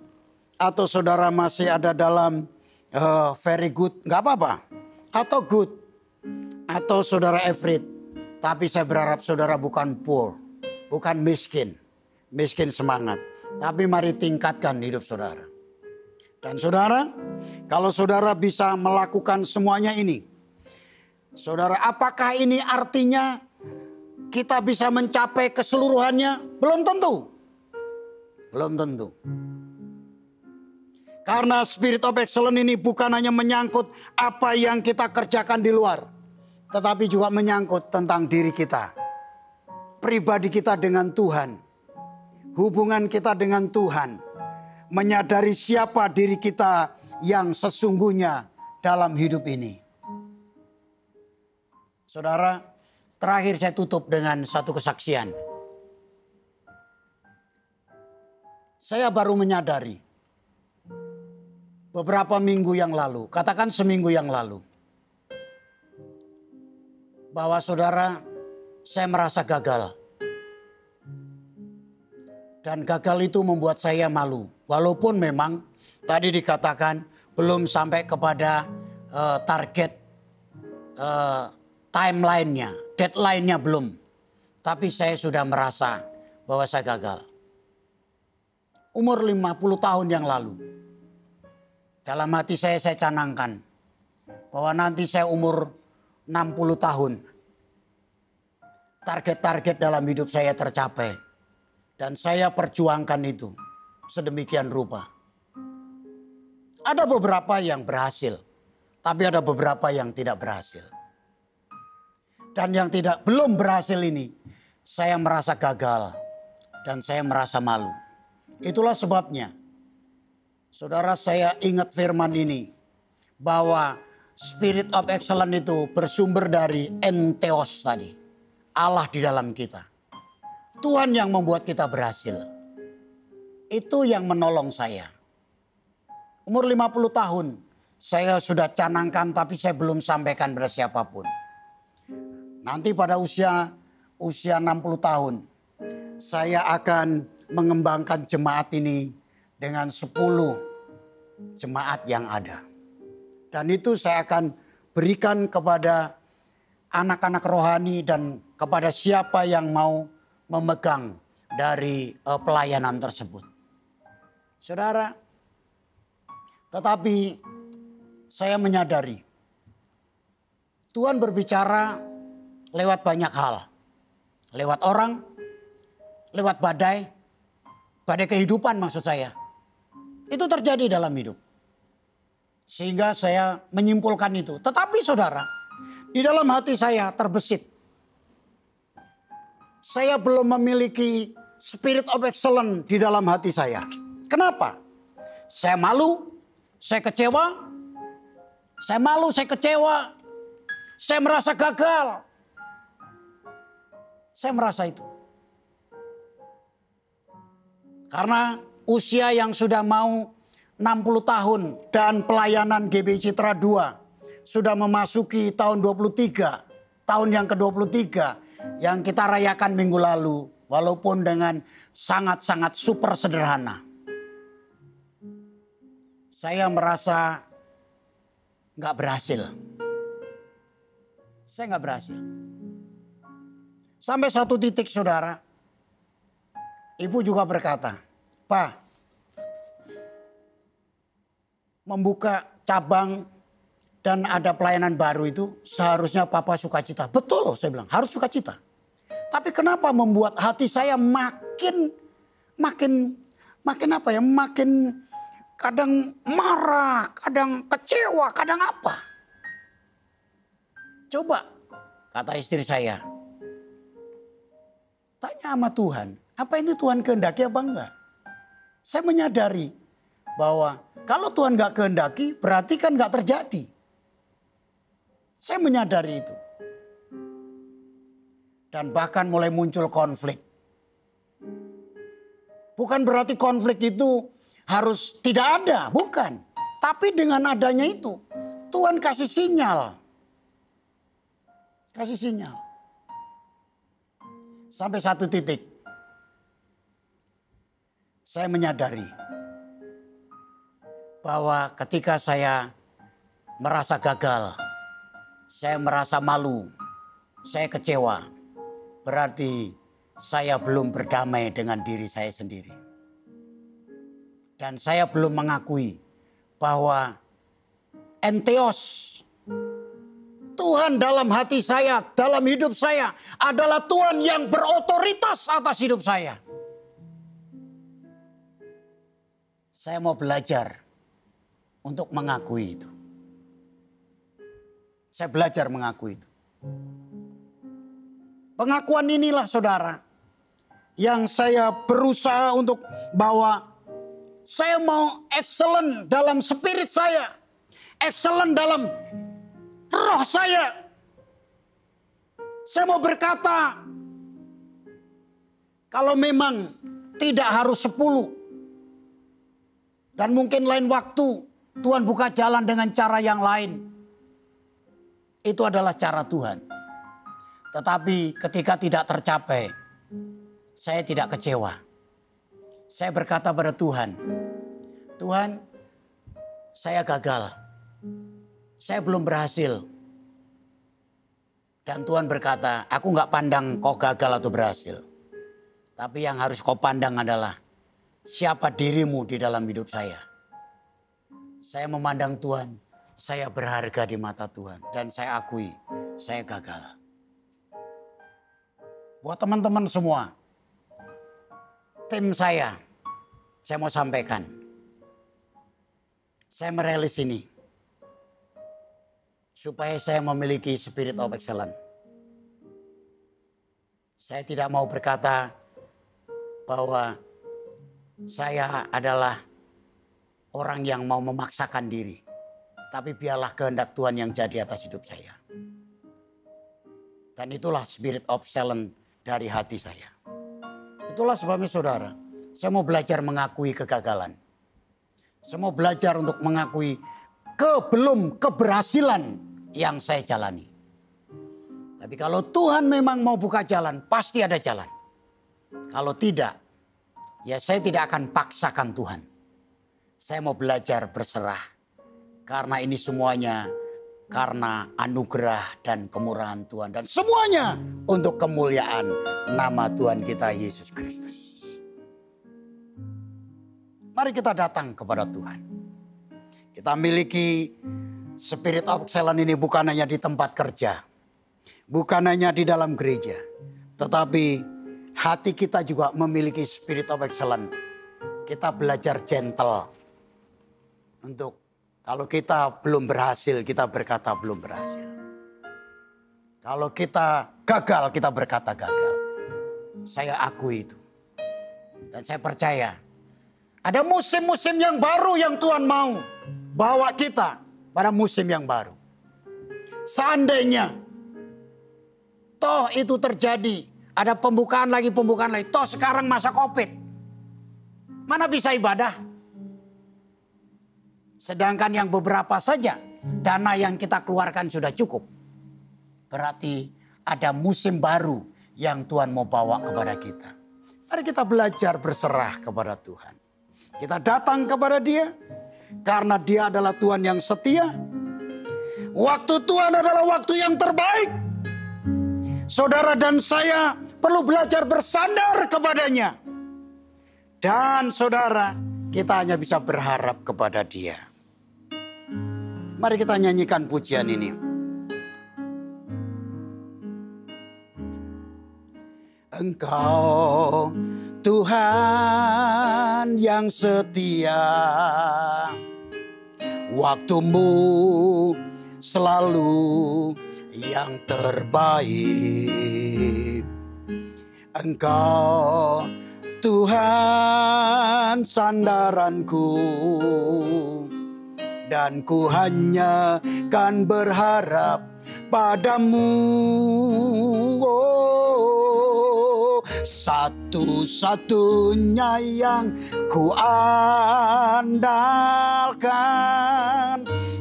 atau saudara masih ada dalam very good, nggak apa-apa. Atau good, atau saudara average. Tapi saya berharap saudara bukan poor, bukan miskin. Miskin semangat. Tapi mari tingkatkan hidup saudara. Dan saudara, kalau saudara bisa melakukan semuanya ini. Saudara, apakah ini artinya kita bisa mencapai keseluruhannya? Belum tentu. Belum tentu. Karena spirit of excellence ini bukan hanya menyangkut apa yang kita kerjakan di luar. Tetapi juga menyangkut tentang diri kita. Pribadi kita dengan Tuhan. Hubungan kita dengan Tuhan. Menyadari siapa diri kita yang sesungguhnya dalam hidup ini. Saudara, terakhir saya tutup dengan satu kesaksian. Saya baru menyadari beberapa minggu yang lalu, katakan seminggu yang lalu, bahwa saudara, saya merasa gagal. Dan gagal itu membuat saya malu. Walaupun memang tadi dikatakan belum sampai kepada target timeline-nya, deadline-nya belum. Tapi saya sudah merasa bahwa saya gagal. Umur 50 tahun yang lalu. Dalam hati saya canangkan bahwa nanti saya umur 60 tahun. Target-target dalam hidup saya tercapai. Dan saya perjuangkan itu sedemikian rupa. Ada beberapa yang berhasil. Tapi ada beberapa yang tidak berhasil. Dan yang belum berhasil ini, saya merasa gagal dan saya merasa malu. Itulah sebabnya, saudara, saya ingat firman ini, bahwa spirit of excellence itu bersumber dari entheos tadi, Allah di dalam kita. Tuhan yang membuat kita berhasil. Itu yang menolong saya. Umur 50 tahun, saya sudah canangkan tapi saya belum sampaikan pada siapapun. Nanti pada usia 60 tahun, saya akan mengembangkan jemaat ini dengan 10 jemaat yang ada. Dan itu saya akan berikan kepada anak-anak rohani dan kepada siapa yang mau memegang dari pelayanan tersebut. Saudara, tetapi saya menyadari Tuhan berbicara lewat banyak hal. Lewat orang, lewat badai kehidupan maksud saya. Itu terjadi dalam hidup. Sehingga saya menyimpulkan itu. Tetapi saudara, di dalam hati saya terbesit. Saya belum memiliki spirit of excellence di dalam hati saya. Kenapa? Saya malu, saya kecewa. Saya malu, saya kecewa. Saya merasa gagal. Saya merasa itu. Karena usia yang sudah mau 60 tahun dan pelayanan GBI Citra 2 sudah memasuki tahun 23, tahun yang ke-23 yang kita rayakan minggu lalu, walaupun dengan sangat-sangat super sederhana. Saya merasa nggak berhasil. Saya nggak berhasil. Sampai satu titik saudara, ibu juga berkata, "Pak, membuka cabang dan ada pelayanan baru itu seharusnya Papa sukacita." Betul, saya bilang, harus sukacita. Tapi kenapa membuat hati saya makin apa ya? Makin kadang marah, kadang kecewa, kadang apa? Coba, kata istri saya, tanya sama Tuhan, apa ini Tuhan kehendaki apa enggak? Saya menyadari bahwa kalau Tuhan gak kehendaki berarti kan gak terjadi. Saya menyadari itu. Dan bahkan mulai muncul konflik. Bukan berarti konflik itu harus tidak ada, bukan. Tapi dengan adanya itu Tuhan kasih sinyal. Kasih sinyal. Sampai satu titik saya menyadari bahwa ketika saya merasa gagal, saya merasa malu, saya kecewa, berarti saya belum berdamai dengan diri saya sendiri. Dan saya belum mengakui bahwa entheos, Tuhan dalam hati saya, dalam hidup saya adalah Tuhan yang berotoritas atas hidup saya. Saya mau belajar untuk mengakui itu. Saya belajar mengakui itu. Pengakuan inilah saudara yang saya berusaha untuk bawa. Saya mau excellent dalam spirit saya. Excellent dalam roh saya. Saya mau berkata, kalau memang tidak harus 10. Dan mungkin lain waktu Tuhan buka jalan dengan cara yang lain. Itu adalah cara Tuhan. Tetapi ketika tidak tercapai, saya tidak kecewa. Saya berkata pada Tuhan, Tuhan, saya gagal. Saya belum berhasil. Dan Tuhan berkata, aku gak pandang kau gagal atau berhasil. Tapi yang harus kau pandang adalah siapa dirimu di dalam hidup saya. Saya memandang Tuhan, saya berharga di mata Tuhan. Dan saya akui, saya gagal. Buat teman-teman semua, tim saya mau sampaikan. Saya merilis ini. Supaya saya memiliki spirit of excellence. Saya tidak mau berkata bahwa saya adalah orang yang mau memaksakan diri. Tapi biarlah kehendak Tuhan yang jadi atas hidup saya. Dan itulah spirit of excellence dari hati saya. Itulah sebabnya saudara, saya mau belajar mengakui kegagalan. Saya mau belajar untuk mengakui belum keberhasilan yang saya jalani. Tapi kalau Tuhan memang mau buka jalan, pasti ada jalan. Kalau tidak, ya saya tidak akan paksakan Tuhan. Saya mau belajar berserah Karena ini semuanya karena anugerah dan kemurahan Tuhan. Dan semuanya untuk kemuliaan nama Tuhan kita Yesus Kristus. Mari kita datang kepada Tuhan. Kita miliki Spirit of Excellence ini bukan hanya di tempat kerja. Bukan hanya di dalam gereja. Tetapi hati kita juga memiliki Spirit of Excellence. Kita belajar gentle. Untuk kalau kita belum berhasil, kita berkata belum berhasil. Kalau kita gagal, kita berkata gagal. Saya akui itu. Dan saya percaya. Ada musim-musim yang baru yang Tuhan mau bawa kita pada musim yang baru. Seandainya toh itu terjadi, ada pembukaan lagi. Toh sekarang masa COVID. Mana bisa ibadah? Sedangkan yang beberapa saja dana yang kita keluarkan sudah cukup. Berarti ada musim baru yang Tuhan mau bawa kepada kita. Mari kita belajar berserah kepada Tuhan. Kita datang kepada Dia karena Dia adalah Tuhan yang setia. Waktu Tuhan adalah waktu yang terbaik. Saudara dan saya perlu belajar bersandar kepadanya. Dan saudara, kita hanya bisa berharap kepada Dia. Mari kita nyanyikan pujian ini. Engkau Tuhan yang setia, waktumu selalu yang terbaik. Engkau Tuhan sandaranku, dan ku hanya kan berharap padamu. Oh, satu-satunya yang ku andalkan,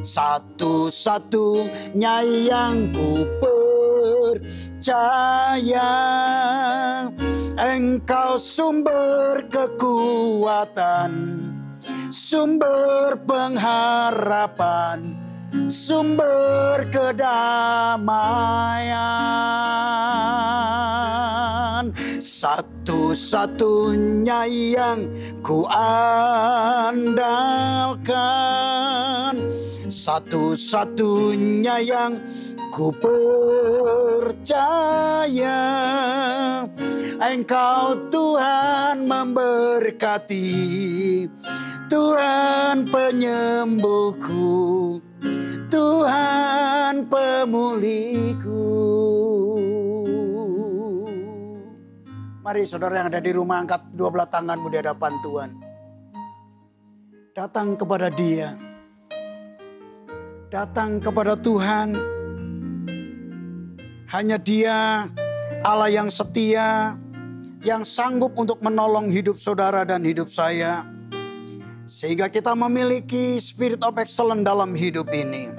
satu-satunya yang ku percaya. Engkau sumber kekuatan, sumber pengharapan, sumber kedamaian. Satu-satunya yang ku andalkan, satu-satunya yang ku percaya. Engkau Tuhan memberkati, Tuhan penyembuhku, Tuhan pemulihku. Mari saudara yang ada di rumah, angkat dua belah tanganmu di hadapan Tuhan. Datang kepada Dia. Datang kepada Tuhan. Hanya Dia Allah yang setia, yang sanggup untuk menolong hidup saudara dan hidup saya. Sehingga kita memiliki Spirit of Excellence dalam hidup ini.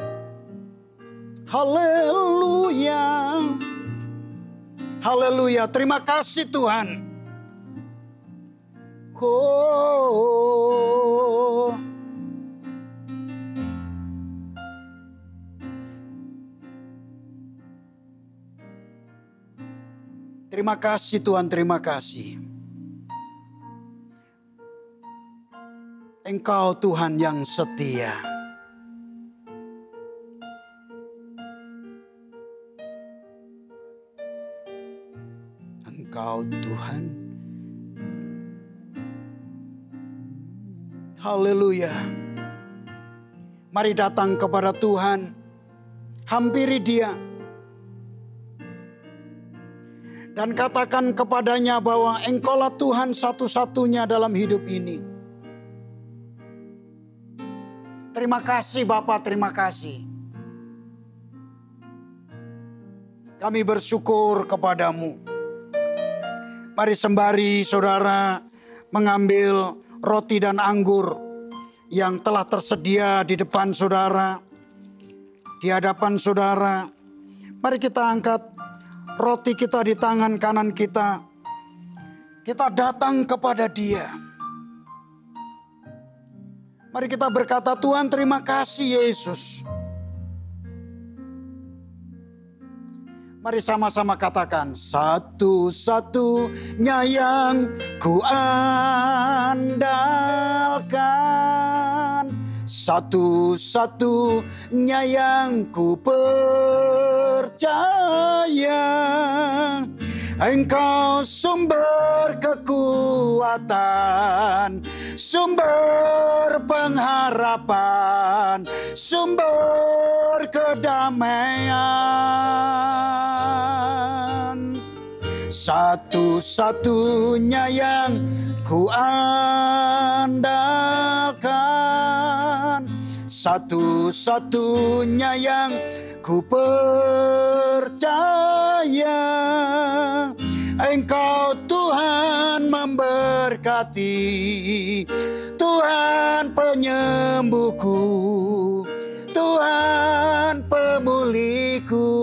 Haleluya. Haleluya. Terima kasih Tuhan. Oh. Terima kasih Tuhan, terima kasih. Engkau Tuhan yang setia. Engkau Tuhan. Haleluya. Mari datang kepada Tuhan. Hampiri Dia. Dan katakan kepadanya bahwa Engkaulah Tuhan satu-satunya dalam hidup ini. Terima kasih Bapa, terima kasih. Kami bersyukur kepadamu. Mari sembari saudara mengambil roti dan anggur yang telah tersedia di depan saudara. Di hadapan saudara. Mari kita angkat roti kita di tangan kanan kita. Kita datang kepada Dia. Mari kita berkata, Tuhan terima kasih Yesus. Mari sama-sama katakan, satu-satunya yang ku andalkan, satu-satunya yang ku percaya, Engkau sumber kekuatan, sumber pengharapan, sumber kedamaian. Satu-satunya yang ku andalkan, satu-satunya yang ku percaya, Engkau Tuhan memberkati, Tuhan penyembuhku, Tuhan pemulihku.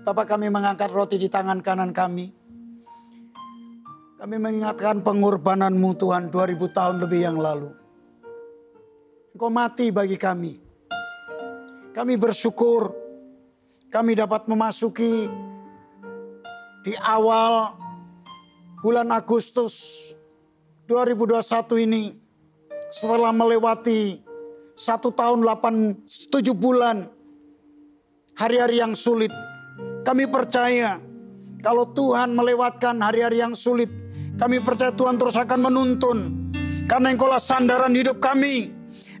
Bapak, kami mengangkat roti di tangan kanan kami. Kami mengingatkan pengorbanan-Mu Tuhan 2000 tahun lebih yang lalu. Engkau mati bagi kami. Kami bersyukur kami dapat memasuki di awal bulan Agustus 2021 ini. Setelah melewati 1 tahun 7 bulan hari-hari yang sulit. Kami percaya kalau Tuhan melewatkan hari-hari yang sulit, kami percaya Tuhan terus akan menuntun. Karena Engkau lah sandaran hidup kami.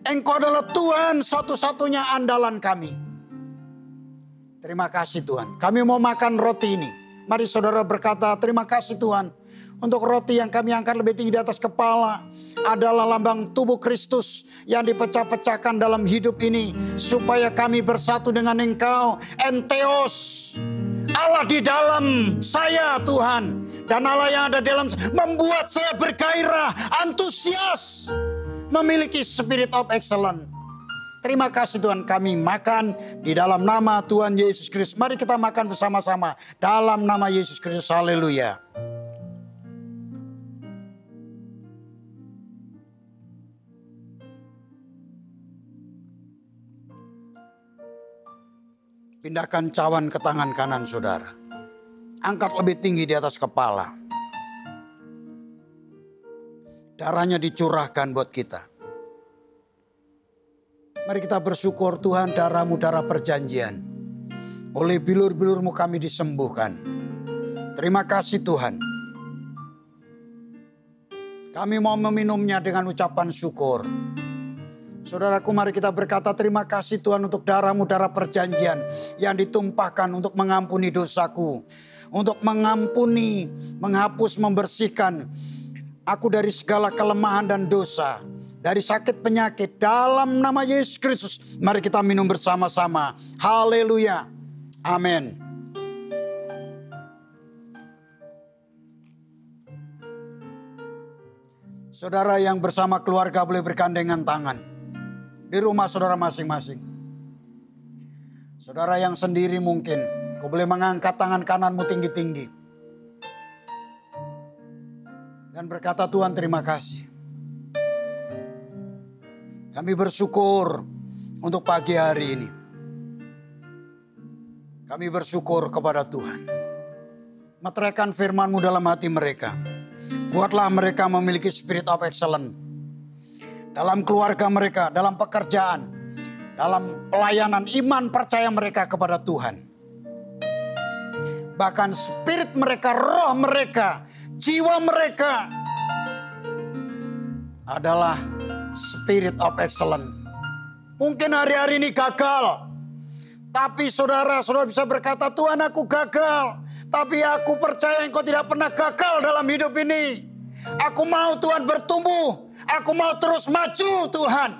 Engkau adalah Tuhan satu-satunya andalan kami. Terima kasih Tuhan. Kami mau makan roti ini. Mari saudara berkata, terima kasih Tuhan. Untuk roti yang kami angkat lebih tinggi di atas kepala adalah lambang tubuh Kristus yang dipecah-pecahkan dalam hidup ini. Supaya kami bersatu dengan Engkau. Entheos, Allah di dalam saya Tuhan. Dan Allah yang ada dalam membuat saya bergairah, antusias, memiliki spirit of excellence. Terima kasih Tuhan, kami makan di dalam nama Tuhan Yesus Kristus. Mari kita makan bersama-sama dalam nama Yesus Kristus. Haleluya. Pindahkan cawan ke tangan kanan saudara. Angkat lebih tinggi di atas kepala. Darahnya dicurahkan buat kita. Mari kita bersyukur Tuhan, darah-Mu darah perjanjian. Oleh bilur-bilur-Mu kami disembuhkan. Terima kasih Tuhan. Kami mau meminumnya dengan ucapan syukur. Saudaraku, mari kita berkata terima kasih Tuhan untuk darah-Mu darah perjanjian yang ditumpahkan untuk mengampuni dosaku. Untuk mengampuni, menghapus, membersihkan aku dari segala kelemahan dan dosa. Dari sakit penyakit dalam nama Yesus Kristus. Mari kita minum bersama-sama. Haleluya. Amin. Saudara yang bersama keluarga boleh bergandengan tangan. Di rumah saudara masing-masing. Saudara yang sendiri mungkin. Kau boleh mengangkat tangan kananmu tinggi-tinggi. Dan berkata Tuhan terima kasih. Kami bersyukur untuk pagi hari ini. Kami bersyukur kepada Tuhan. Meteraikan firman-Mu dalam hati mereka. Buatlah mereka memiliki spirit of excellence. Dalam keluarga mereka, dalam pekerjaan, dalam pelayanan, iman percaya mereka kepada Tuhan. Bahkan spirit mereka, roh mereka, jiwa mereka adalah spirit of excellence. Mungkin hari-hari ini gagal. Tapi saudara bisa berkata, Tuhan aku gagal. Tapi aku percaya Engkau tidak pernah gagal dalam hidup ini. Aku mau Tuhan bertumbuh. Aku mau terus maju Tuhan.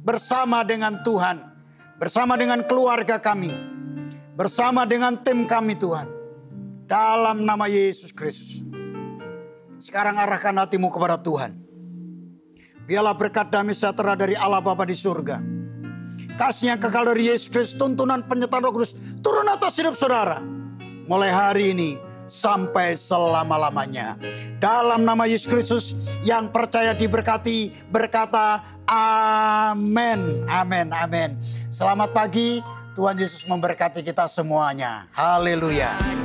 Bersama dengan Tuhan. Bersama dengan keluarga kami. Bersama dengan tim kami Tuhan. Dalam nama Yesus Kristus. Sekarang arahkan hatimu kepada Tuhan. Biarlah berkat damai sejahtera dari Allah Bapa di surga. Kasih yang kekal dari Yesus Kristus, tuntunan penyertaan Roh Kudus turun atas hidup saudara. Mulai hari ini sampai selama-lamanya. Dalam nama Yesus Kristus yang percaya diberkati berkata amin, amin, amin. Selamat pagi, Tuhan Yesus memberkati kita semuanya. Haleluya.